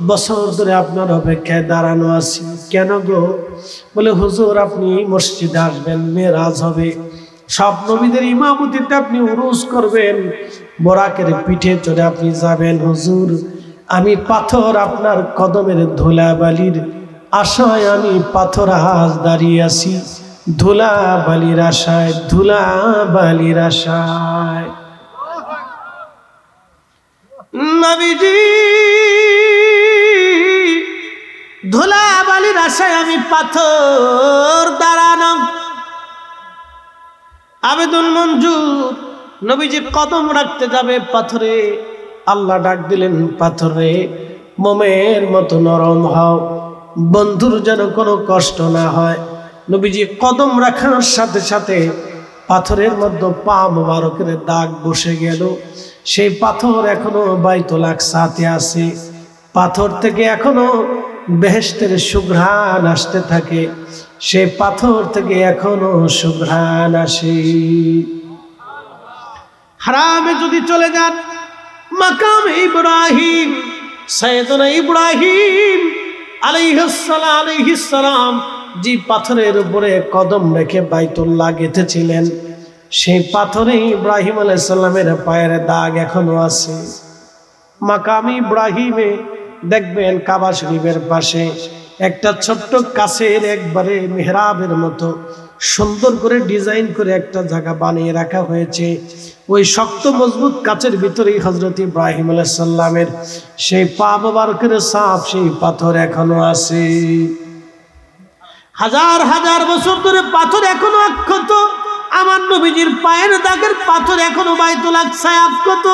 বছর ধরে আপনার অপেক্ষায় দাঁড়ানো আছি। কেন গো? বলে, হুজুর আপনি মসজিদে আসবেন, মেরাজ হবে, সব নবীদের ইমামতিতে আপনি উরুস করবেন, বোরাকের পিঠে চড়ে আপনি যাবেন। হুজুর আমি পাথর, আপনার কদমের ধুলাবালির আশায় আমি পাথর আজ দাঁড়িয়ে আছি, ধুলাবালির আশায়, ধুলাবালির আশায়। নবীজি ধুলাবালির আশায় আমি পাথর দাঁড়ানো। আবেদন মঞ্জুর। নবীজি কদম রাখতে যাবে পাথরে, আল্লাহ ডাক দিলেন, পাথরে মোমের মতো নরম হও, বন্ধুর যেন কোনো কষ্ট না হয়। নবীজি কদম রাখার সাথে সাথে পাথরের মধ্যে পা মোবারকের দাগ বসে গেল। সেই পাথর এখনো বাইতুল আকসাতে আছে। পাথর থেকে এখনো বেহেশতের সুঘ্রাণ আসতে থাকে, সেই পাথর থেকে এখনো সুঘ্রাণ আসে। হারামে যদি চলে যান, মাকাম ইব্রাহিম, সাইয়েদনা ইব্রাহিম আলাইহিস সালাম যে পাথরের উপরে কদম রেখে বাইতুল্লাহ গেঁথেছিলেন, সেই পাথরে ইব্রাহিম আলাইহিস সালামের পায়ের দাগ এখনো আছে। মাকাম ইব্রাহিমে দেখবেন কাবা শরীফের পাশে একটা ছোট্ট কাছের একবারে মেহরাবের মতো সুন্দর করে ডিজাইন করে একটা জায়গা বানিয়ে রাখা হয়েছে। ওই শক্ত মজবুত কাচের ভিতরেই হযরত ইব্রাহিম আলাইহিস সালামের সেই পা মোবারকের ছাপ, সেই পাথর এখনো আছে। হাজার হাজার বছর ধরে পাথর এখনো অক্ষত। আমার নবীজির পায়ের দাগের পাথর এখনো বাইতুল আকসায় অক্ষত,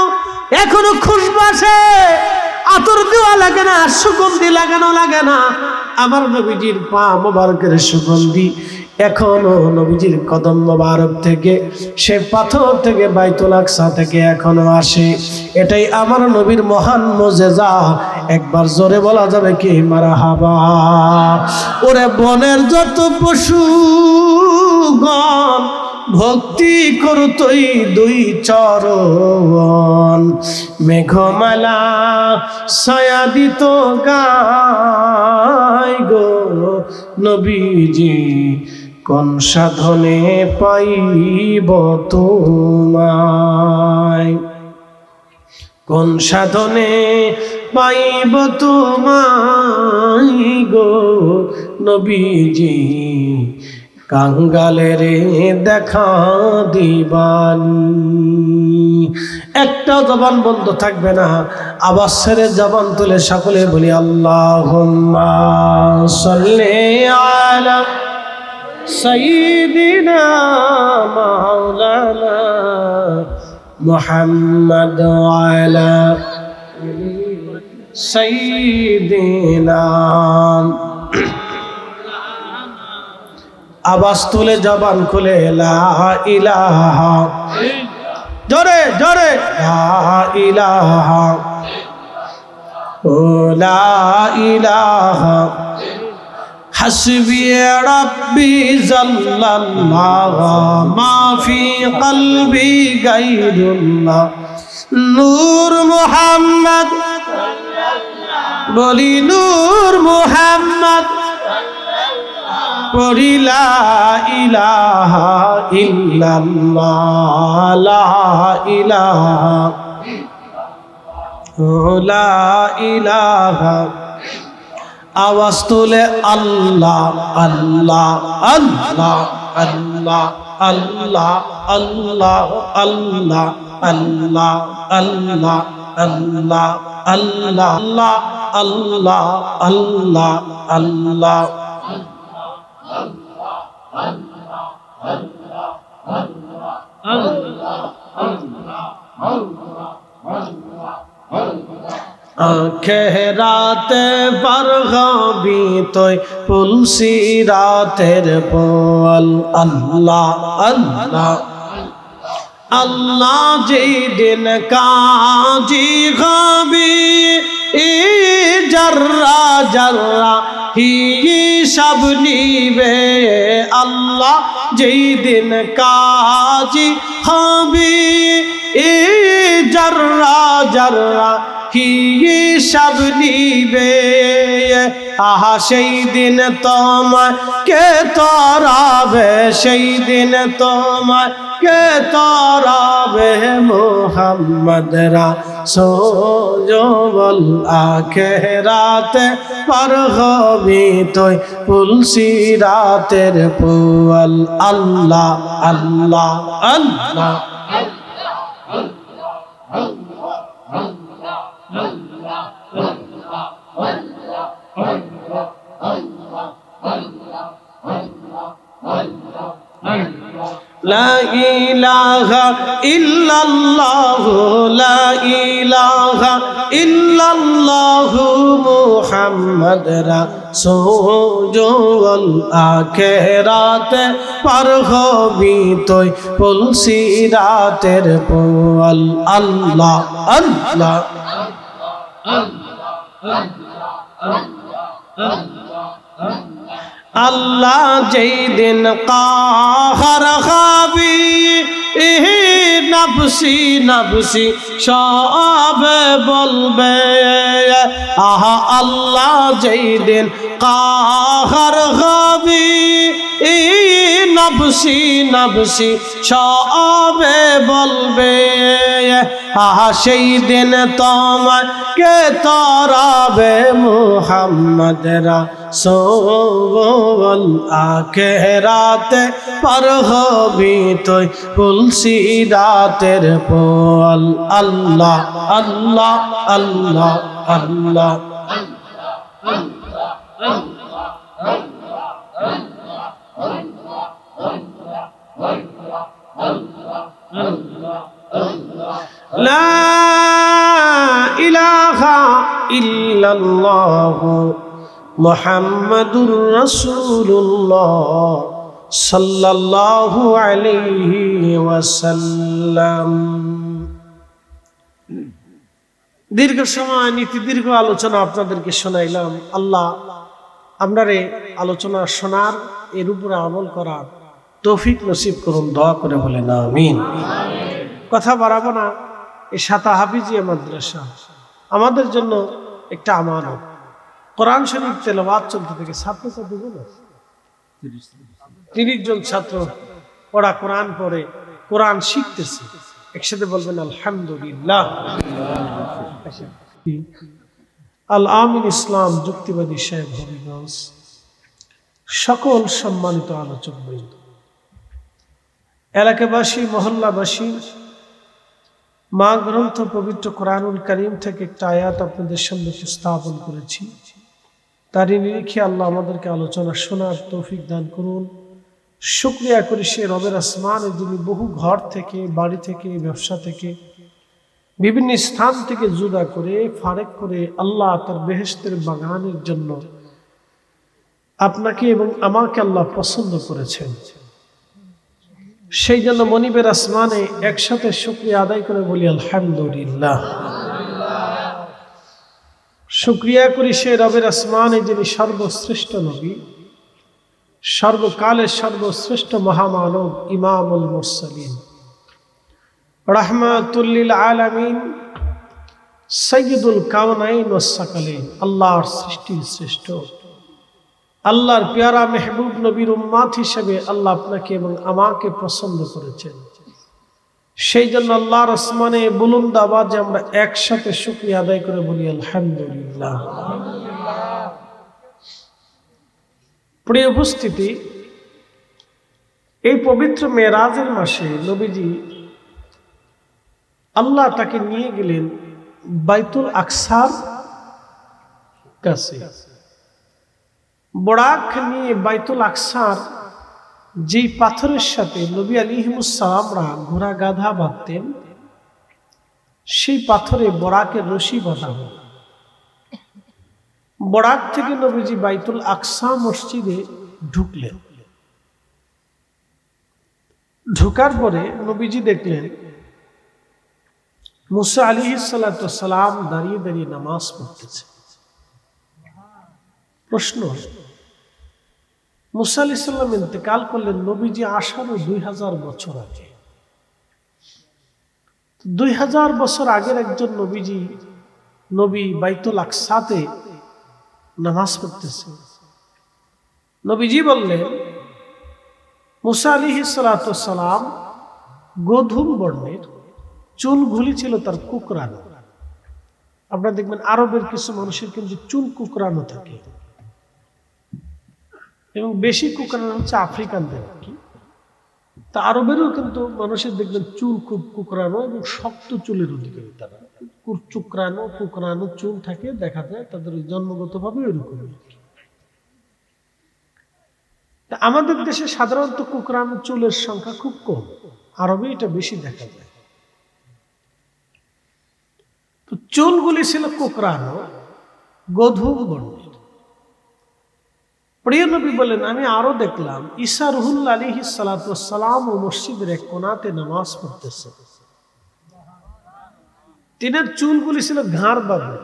এখনো খুশবু আসে। আতর দেওয়া লাগে না, সুগন্ধি লাগানো লাগে না। আমার নবীজির পা মোবারকের সুগন্ধি এখনো নবীজির কদম মোবারক থেকে, সে পাথর থেকে, বাইতুল আকসা থেকে এখনো আসে। এটাই আমার নবীর মহান মুজিজা। একবার জোরে বলা যাবে কি মারহাবা। ওরে বনের যত পশুগণ ভক্তি করতই দুই চরণ, মেঘমালা ছায়া দিত গায় গো নবীজি, কোন সাধনে পাইব তোমায়, কোন সাধনে পাইব তোমায় গো নবীজি, কাঙ্গালের দেখা দিবানি। একটা জবান বন্ধ থাকবে না, আওয়াজ ছেড়ে জবান তুলে সকলে বলি আল্লাহুম্মা সাল্লি আলা সাইয়্যিদিনা মাওলানা মুহাম্মদ ওয়া আলা সাইয়্যিদিনা। আওয়াজ তুলে জবান খুলে লা ইলাহা, জোরে জোরে লা ইলাহা, ও লা ইলাহা হাসবি রাব্বি জাল্লাল্লাহু মা ফি কলবি গায়রুল্লাহ। নূর মুহাম্মদ বলি নূর মুহাম্মদ পড়ি লা ইলাহা ইল্লাল্লাহ লা ইলাহা, ও লা ইলাহা। আওয়াজ তুলে আল্লাহ আল্লাহ আল্লাহ আল্লাহ আল্লাহ আল্লাহ আল্লাহ আল্লাহ আল্লাহ আল্লাহ আল্লাহ আল্লাহ আল্লাহ আল্লাহ। আখেরাতে পারগাবি তুই পুলসি রাতের পোল। আল্লাহ আল্লাহ আল্লাহ যেই দিন কাজি গাবি ই জাররা জাররা হিসাব নিবে। আল্লাহ যেই দিন কাজি হবি ই জাররা জাররা হিসাব নিবে। আহা সেই দিন তোমায় কে তরাবে, সেই দিন তোমায় কে তরাবে মুহাম্মদ রাসূল। আখিরাতে পার হবি তুই পুলসি রাতের পোল। আল্লাহ আল্লাহ আল্লাহ লা ইলাহা ইল্লাল্লাহু লা ইলাহা ইল্লাল্লাহু মুহাম্মদ রাসূল। আখিরাতে পার হবি তুই পুলসি রাতের পোল। আল্লাহ আল্লাহ আল্লাহ যেই দিন কাহার খাবি ইহি নফসি নফসি সব বলবে। আহা আল্লাহ যেই দিন কাহার খাবি ইহি নফসি নফসি সব বলবে। আহা সেই দিন তোমায় কে তরাবে মুহাম্মদ রাসূল। আখিরাতে পার হবি তুই পুলসি রাতের পোল। আল্লাহ আল্লাহ আল্লাহ আল্লাহ লা ইলাহা ইল্লাল্লাহু মুহাম্মাদুর রাসূলুল্লাহ সাল্লাল্লাহু আলাইহি ওয়াসাল্লাম। দীর্ঘ সময় নীতি দীর্ঘ আলোচনা আপনাদেরকে শোনাইলাম। আল্লাহ আমরারে আলোচনা শোনার, এর উপরে আমল করার তৌফিক নসিব করুন। দোয়া করে বলেন আমিন। কথা বাড়াবো না। এই সাতা হাফিজিয়া মাদ্রাসা আমাদের জন্য একটা আমানত। কোরআন শরীফ তেলাওয়াত চলতে থেকে ছাত্র কতজন? 30 জন ছাত্র ওরা কোরআন পড়ে, কোরআন শিখতেছে। একসাথে বলবেন আলহামদুলিল্লাহ। আল আমিন ইসলাম যুক্তিবাদী সাহেব হবিগঞ্জ, সকল সম্মানিত আলোচক বৃন্দ, এলাকাবাসী, মহল্লাবাসী, মা গ্রন্থ পবিত্র কোরআনুল কারীম থেকে একটা আয়াত আপনাদের সামনে উপস্থাপন করেছি। তারই নিরিখে আল্লাহ আমাদেরকে আলোচনা শোনার তৌফিক দান করুন। শুকরিয়া করি সে রবের আসমানে যিনি বহু ঘর থেকে, বাড়ি থেকে, ব্যবসা থেকে, বিভিন্ন স্থান থেকে জুদা করে, ফারেক করে আল্লাহ তার বেহেশতের বাগানের জন্য আপনাকে এবং আমাকে আল্লাহ পছন্দ করেছেন। সেই জন্য মনিবের আসমানে একসাথে শুকরিয়া আদায় করে বলি আলহামদুলিল্লাহ। শুকরিয়া করি সে রবের আসমানে যিনি সর্বশ্রেষ্ঠ নবী, সর্বকালের সর্বশ্রেষ্ঠ মহামানব, ইমামুল মুরসালিন, রাহমাতুল লিল আলামিন, সাইয়্যিদুল কাওনাইন ওয়াস সাকালাইন, আল্লাহর সৃষ্টির শ্রেষ্ঠ, আল্লাহর পেয়ারা মেহবুব নবীর উম্মাত হিসেবে আল্লাহ আপনাকে এবং আমাকে পছন্দ করেছেন। সেই জন্য আল্লাহর আসমানে বুলন্দ আওয়াজে আমরা একসাথে শুকরিয়া আদায় করে বলি আলহামদুলিল্লাহ। প্রিয় উপস্থিতি, এই পবিত্র মেরাজের মাসে নবীজি আল্লাহ তাকে নিয়ে গেলেন বাইতুল আকসার কাছে। বরাক নিয়ে বাইতুল আকসার যেই পাথরের সাথে নবী আলাইহিস সালামরা ঘোড়া গাধা বাঁধতেন, সেই পাথরে বরাকের রশি বাঁধা হলো। বরাক থেকে নবীজি বাইতুল আকসা মসজিদে ঢুকলেন। ঢোকার পরে নবীজি দেখলেন মুসা আলাইহিস সালাম দাঁড়িয়ে দাঁড়িয়ে নামাজ পড়তেছে। প্রশ্ন, মুসা আলাইহিস সালাম ইন্তেকাল করলেন নবীজি আসারও 2000 বছর আগে। 2000 বছর আগের একজন নবী বাইতুল আকসাতে নামাজ পড়তেছে। নবীজি বললেন, মুসা আলাইহিস সালাম গোধূম বর্ণের, চুলগুলি ছিল তার কুকরানো। আপনারা দেখবেন আরবের কিছু মানুষের কিন্তু চুল কুকরানো থাকে, এবং বেশি কুকরানো হচ্ছে আফ্রিকানদের আর কি। তা আরবেরও কিন্তু মানুষের দেখবেন চুল খুব কুকরানো এবং শক্ত চুলের অধিকারী তারা। কুকরানো চুল থাকে, দেখা যায় তাদের জন্মগতভাবে ওইরকমই। তা আমাদের দেশে সাধারণত কুকরানো চুলের সংখ্যা খুব কম, আরবে এটা বেশি দেখা যায়। তো চুলগুলি ছিল কুকরানো, গোধূম বর্ণের। প্রিয় নবী বলেন, আমি আরো দেখলাম ঈসা রুহুল্লাহ আলাইহিস সালাম ও মসজিদের এক কোণাতে নামাজ পড়তেছে। তিনের চুলগুলি ছিল ঘাড় বাঁধা,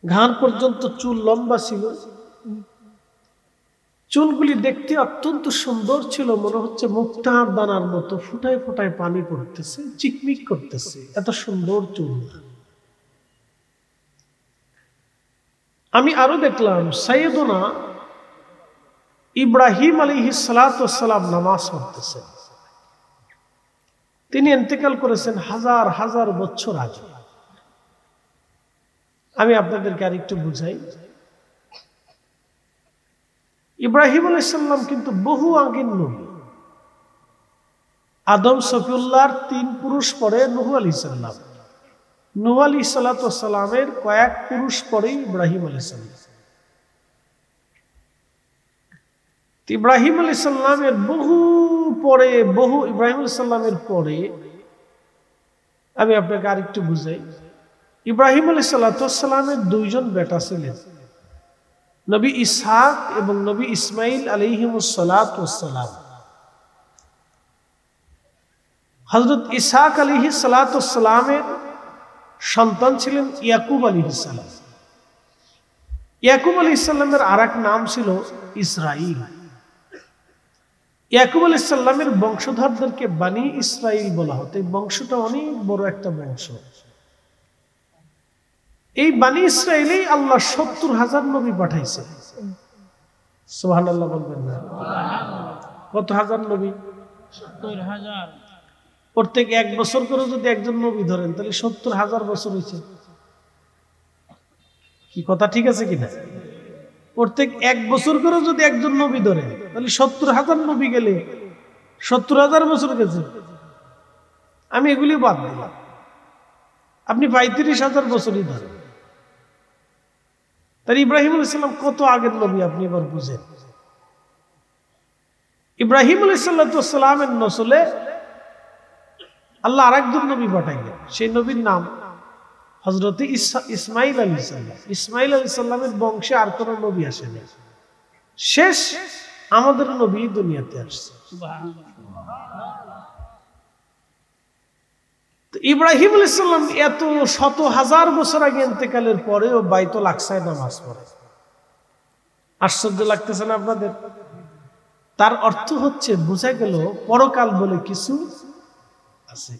ঘাড় পর্যন্ত চুল লম্বা ছিল। চুলগুলি দেখতে অত্যন্ত সুন্দর ছিল, মনে হচ্ছে মুক্তার দানার মতো ফুটায় ফুটায় পানি পড়তেছে, চিকমিক করতেছে, এত সুন্দর চুল। আমি আরো দেখলাম সাইয়েদনা ইব্রাহিম আলাইহিস সালাম নামাজ পড়তেছে। তিনি ইন্তেকাল করেছেন হাজার হাজার বছর আগে। আমি আপনাদেরকে আরেকটু বুঝাই। ইব্রাহিম আলাইহিস সালাম কিন্তু বহু আগের নবী। আদম সফিউল্লাহর 3 পুরুষ পরে নূহ আলাইহিস সালাম, নূহ আলাইহিস সালামের কয়েক পুরুষ পরে ইব্রাহিম আলাইহিস সালাম। ইব্রাহিম আলাইহিস সালামের ইব্রাহিম আলাইহিস সালামের পরে আমি আপনাকে আরেকটু বুঝাই। ইব্রাহিম আলাইহিস সালামের 2 জন বেটা ছিলেন, নবী ইসহাক এবং নবী ইসমাইল আলাইহিমুস সালাম। হযরত ইসহাক আলাইহিস সালামের সন্তান ছিলেন ইয়াকুব আলাইহিস সালাম। ইয়াকুব আলাইহিস সালামের আরেক নাম ছিল ইসরাইল। ইয়াকুব আলাইহিস সালামের বংশধরদেরকে বানি ইসরাইল বলা হতো। এই বংশটা অনেক বড় একটা বংশ। এই বানি ইসরাইলেই আল্লাহ 70,000 নবী পাঠাইছে। সুবহানাল্লাহ বলবেন না? কত হাজার নবী? 70,000। প্রত্যেক 1 বছর করে যদি একজন নবী ধরেন তাহলে 70,000 বছর হয়েছে। কি কথা ঠিক আছে কিনা? প্রত্যেক 1 বছর করে যদি একজন নবী ধরেন তাহলে 70,000 নবী গেলে 70,000 বছর গেছে। আমি এগুলি বাদ দিলাম, আপনি 35,000 বছরই ধরেন। তাহলে ইব্রাহিম আলাইহিস সালাম কত আগের নবী আপনি এবার বুঝেন। ইব্রাহিম আলাইহিস সালামের নসলে আল্লাহ আরেকজন নবী পাঠাইলেন, সেই নবীর নাম হযরত ইসমাইল আলাইহিস সালাম। ইসমাইল আলাইহিস সালামের বংশে আর কোনো নবী আসেনি, শেষ আমাদের নবী দুনিয়াতে আসছে। ইব্রাহিম আলাইহিস সালাম এত শত হাজার বছর আগে ইন্তেকালের পরেও বাইতুল আকসায় নামাজ পড়ে। আশ্চর্য লাগতেছে না আপনাদের? তার অর্থ হচ্ছে বোঝা গেল পরকাল বলে কিছু আছে।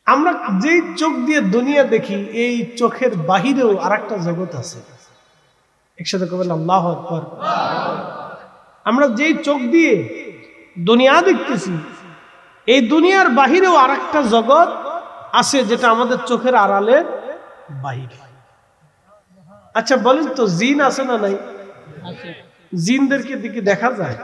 আমরা যেই চোখ দিয়ে দুনিয়া দেখি, এই চোখের বাহিরেও আরেকটা জগৎ আছে। একসাথে কবেন আল্লাহু আকবার। আমরা যেই চোখ দিয়ে দুনিয়া দেখতেছি, এই দুনিয়ার বাহিরেও আরেকটা জগৎ আছে, যেটা আমাদের চোখের আড়ালের বাহিরে। আচ্ছা বলেন তো, জিন আছে না নাই? জিনদেরকে দিকে দেখা যায়,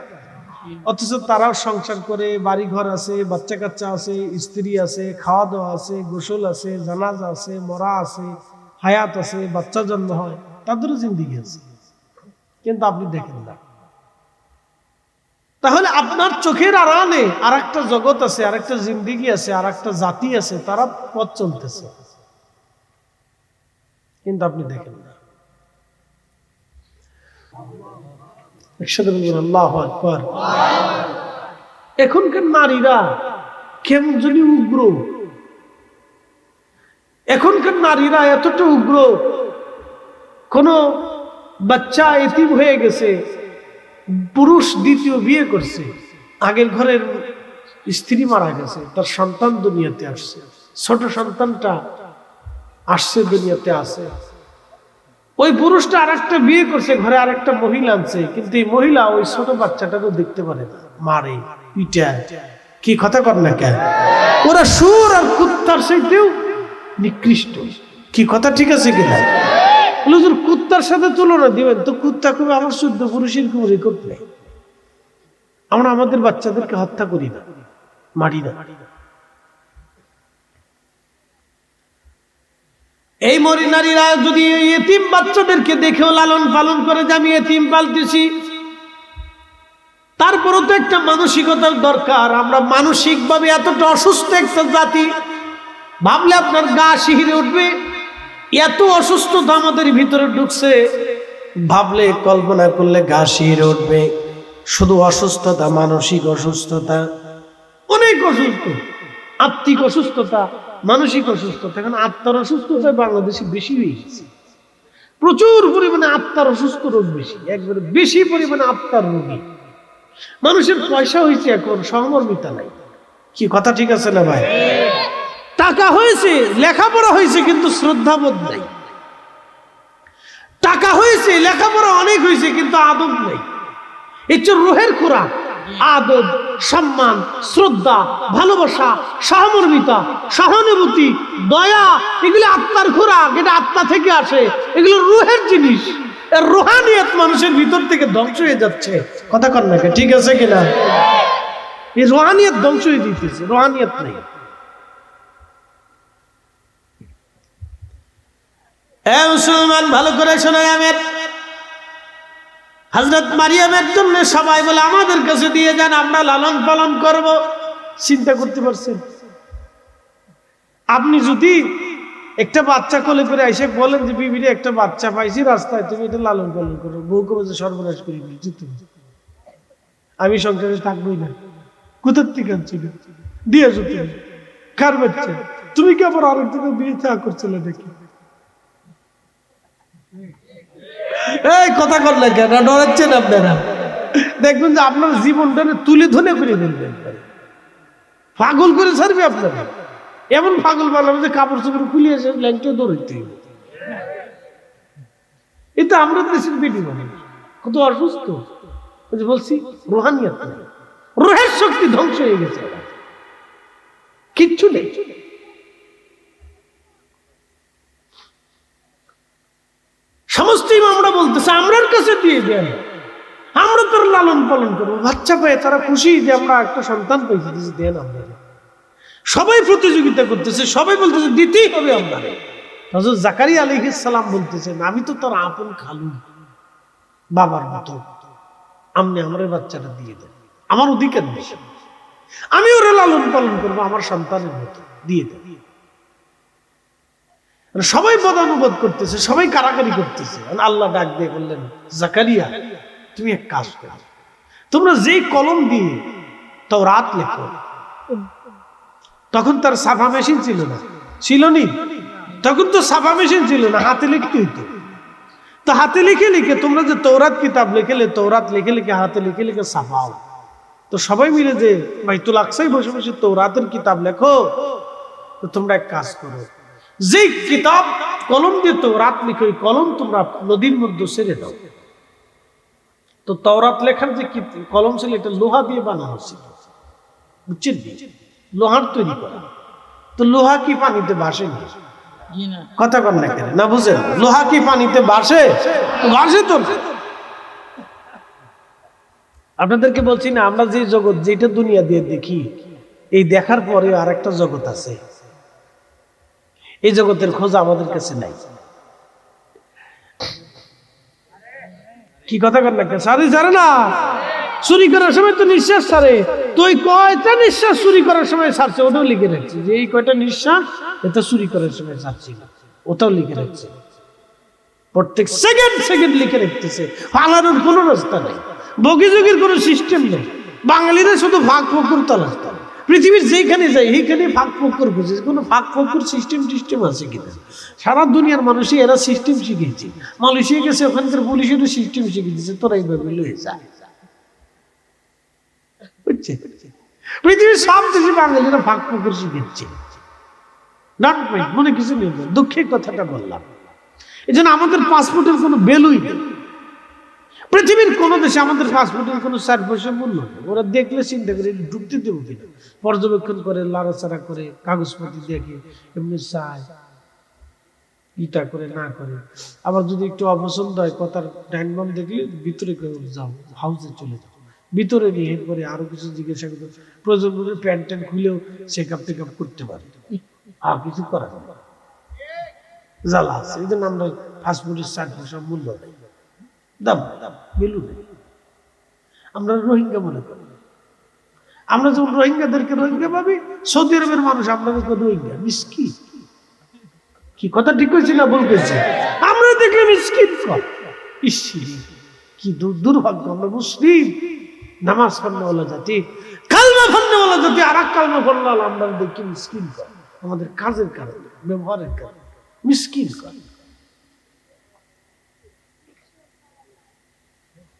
অথচ তারাও সংসার করে, বাড়ি ঘর আছে, বাচ্চা কাচ্চা আছে, স্ত্রী আছে, খাওয়া দাওয়া আছে, গোসল আছে, জানাজা আছে, মরা আছে, হায়াত আছে, বাচ্চা জন্ম হয়, তাদেরও জিন্দিগি আছে, কিন্তু আপনি দেখেন না। তাহলে আপনার চোখের আড়ালে আর একটা জগৎ আছে, আর একটা জিন্দিগি আছে, আর একটা জাতি আছে, তারা পথ চলতেছে, কিন্তু আপনি দেখেন না। একসাথে বলবেন আল্লাহু আকবার। এখনকার নারীরা কেমন জানি উগ্র, এখনকার নারীরা এতটা উগ্র, কোন বাচ্চা এতিম হয়ে গেছে, পুরুষ দ্বিতীয় বিয়ে করছে, আগের ঘরের স্ত্রী মারা গেছে, তার সন্তান দুনিয়াতে আসছে, ছোট সন্তানটা আসছে দুনিয়াতে আছে, ওই পুরুষটা আরেকটা বিয়ে করছে, ঘরে আরেকটা মহিলা আনছে, কিন্তু এই মহিলা ওই ছোট বাচ্চাটাকেও দেখতে পারে না, মারে পিটায়। কি কথা কর না কেন? ওরা সুর আর কুত্তার চাইতেও নিকৃষ্ট। কি কথা ঠিক আছে কিনা? হুজুর কুত্তার সাথে তুলনা দিবেন তো, কুত্তা কবে আমার শুদ্ধ, পুরুষের কোনো রেকর্ড নেই। আমরা আমাদের বাচ্চাদেরকে হত্যা করি না, মারি না। এই মরি নারীরা যদি এতিম বাচ্চাদেরকে দেখেও লালন পালন করে যে আমি এতিম পালতেছি, তারপরও তো একটা মানসিকতার দরকার। আমরা মানসিকভাবে এতটা অসুস্থ একটা জাতি, ভাবলে আপনার গা শিহরে উঠবে। এত অসুস্থতা আমাদের ভিতরে ঢুকছে, ভাবলে কল্পনা করলে গা শিহরে উঠবে। শুধু অসুস্থতা, মানসিক অসুস্থতা, অনেক অসুস্থ, আত্মিক অসুস্থতা, মানসিক অসুস্থতা। এখন আত্মার অসুস্থতা বাংলাদেশে বেশি হয়ে গেছে, প্রচুর পরিমাণে আত্মার অসুস্থ রোগ বেশি, একবারে বেশি পরিমাণে আত্মার রোগী। মানুষের পয়সা হয়েছে, এখন সহমর্মিতা নাই। কি কথা ঠিক আছে না ভাই? টাকা হয়েছে, লেখাপড়া হয়েছে, কিন্তু শ্রদ্ধাবোধ নাই। টাকা হয়েছে, লেখাপড়া অনেক হয়েছে, কিন্তু আদব নাই। এই যে রুহের খোরাক, আদব, সম্মান, শ্রদ্ধা, ভালোবাসা, সহমর্মিতা, সহানুভূতি, দয়া, এগুলো আত্মার খোরাক, এটা আত্মা থেকে আসে, এগুলো রুহের জিনিস। রুহানিয়ত মানুষের ভিতর থেকে ধ্বংস হয়ে যাচ্ছে। কথা কর না, ঠিক আছে কিনা? এই রুহানিয়ত ধ্বংস হয়ে দিতেছে, রুহানিয়ত নেই। মুসলমান ভালো করে শোনাই, আমের হযরত মারিয়ামের জন্য সবাই বলে আমাদের কাছে দিয়ে যান, আমরা লালন পালন করব। চিন্তা করতে পারছেন? আপনি যদি একটা বাচ্চা কোলে করে এসে বলেন যে বিবিরে একটা বাচ্চা পাইছি রাস্তায়, তুমি এটা লালন পালন করো, বউ কবে যে সর্বনাশ করে দিচ্ছি, আমি সংসারে থাকবোই না। কোথার থেকে আনছিল? দিয়েছো তুমি, কার বাচ্চা? তুমি কি আবার আরেকজনের বিয়ে থা করছিলে দেখি? এই কথা করলে কেন? ডরাচ্ছেন আপনারা? দেখবেন যে আপনার জীবনটা তুলে ধরে করে ফেলবেন, পাগল করে ছাড়বে আপনারা। এমন পাগল বানাবে যে কাপড় চোপড় খুলে এসে ল্যাংটা দৌড়াইতে। এটা আমরা দেশের বেটি মানুষ কত অসুস্থ, বলছি রুহানিয়ত নেই, রুহের শক্তি ধ্বংস হয়ে গেছে, কিচ্ছু নেই। সমস্ত আমরা বলতেছে আমরার কাছে দিয়ে দেন, আমরা তোর লালন পালন করবো। বাচ্চা পেয়ে তারা খুশি যে আমরা একটা সন্তান পেয়েছি, দেন আমরা। সবাই প্রতিযোগিতা করতেছে, সবাই বলতেছে দিতেই হবে আমরা। হযরত জাকারিয়া আলাইহিস সালাম বলতেছেন আমি তো তোর আপন খালু, বাবার মতো, আপনি আমার বাচ্চাটা দিয়ে দেন। আমার অধিকার বেশি, আমি ওরা লালন পালন করবো আমার সন্তানের মতো, দিয়ে দেব। সবাই বদানুবাদ করতেছে, সবাই কারাকারি করতেছে। আল্লাহ ডাক দিয়ে বললেন, জাকারিয়া তুমি এক কাজ করো, তোমরা যেই কলম দিয়ে তাওরাত লেখো, তখন তার ছাপা মেশিন ছিল না, ছিল নি? তখন তো ছাপা মেশিন ছিল না, হাতে লিখতে হইতো। তো হাতে লিখে লিখে তোমরা যে তৌরাত কিতাব লিখে, তৌরাত লিখে লিখে হাতে লিখে লিখে ছাপাও। তো সবাই মিলে যে বাইতুল আকসায় বসে বসে তৌরাতের কিতাব লেখো, তো তোমরা এক কাজ করো, যে কিতাব কলম দিয়ে তৌরাত লিখো, ওই কলম তোমরা নদীর মধ্যে ছেড়ে দাও। তো তৌরাত লেখার যে কলম ছিল, এটা লোহা দিয়ে বানানো ছিল, বুঝছেন? লোহার তৈরি করা। তো লোহা কি পানিতে ভাসে না? কথা কন না কেন? না বুঝেন? লোহা কি পানিতে ভাসে? ভাসে তো না। আপনাদেরকে বলছি না, আমরা যে জগৎ, যেটা দুনিয়া দিয়ে দেখি, এই দেখার পরে আর একটা জগৎ আছে, এই জগতের খোঁজ আমাদের কাছে নাই। কি কথা কন না কেন? সারি ছাড়ে না, চুরি করার সময় তো নিঃশ্বাস ছাড়ে, তো ওই কয়টা নিঃশ্বাস চুরি করার সময় ছাড়ছে ওটাও লিখে রাখছে, যে এই কয়টা নিঃশ্বাস এটা চুরি করার সময় ছাড়ছে, ওটাও লিখে রাখছে। প্রত্যেক সেকেন্ড সেকেন্ড লিখে রাখতেছে, পালানোর কোনো রাস্তা নেই, বগিযোগের কোনো সিস্টেম নেই। বাঙালিরা শুধু ফাঁক ফকর তালাশ করে, পৃথিবীর যেখানে যায় সেইখানে ফাঁক ফকর খুঁজে, কোনো ফাঁক ফকর সিস্টেম আছে কিনা। সারা দুনিয়ার মানুষই এরা সিস্টেম শিখেছে, মালয়েশিয়া গেছে, ওখানকার পুলিশেরও সিস্টেম শিখে দিচ্ছে, তোরা এইভাবে লয়ে যায়। পৃথিবীর সব দেশে বাঙালিরা ফাঁক ফকর শিখেছে। মনে কিছু নেই, দুঃখের কথাটা বললাম। এই জন্য আমাদের পাসপোর্টের কোনো ভ্যালুই নেই। পৃথিবীর কোন দেশে আমাদের পাসপোর্টের কোনো 4 পয়সা মূল্য নেই। ওরা দেখলে চিন্তা করে ঢুকতে দেবো কিনা, পর্যবেক্ষণ করে, লাড়াচাড়া করে, কাগজপত্র দেখে, এমনি চায়, ইটা করে না করে। আবার যদি একটু অপছন্দ হয়, কথার ডাইন বাম দেখলে ভিতরে যাও, হাউসে চলে যাও, ভিতরে নিয়ে এরপরে আরো কিছু জিজ্ঞাসা করতে, প্রয়োজন মনে প্যান্ট ট্যান্ট খুলেও চেকআপ টেকআপ করতে পারে, আর কিছু করার নেই, জ্বালা আছে। এই জন্য আমরা পাসপোর্টের 4 পয়সা মূল্য নেই, দাম ভ্যালু নেই। আমরা রোহিঙ্গা মনে করি, আমরা যখন রোহিঙ্গাদেরকে রোহিঙ্গা ভাবি, সৌদি আরবের মানুষ আপনাদেরকে রোহিঙ্গা, মিসকিন। কি কথা ঠিক হয়েছে না বলতেছে? আমরা দেখলে মিসকিন কর, কি দুর্ভাগ্য। আমরা মুসলিম, নামাজ পড়নেওয়ালা জাতি, কালমা পড়নেওয়ালা জাতি, আর এক কালমা পড়লে আমরা দেখি মিসকিন কর, আমাদের কাজের কারণে, ব্যবহারের কারণে মিসকিন কর।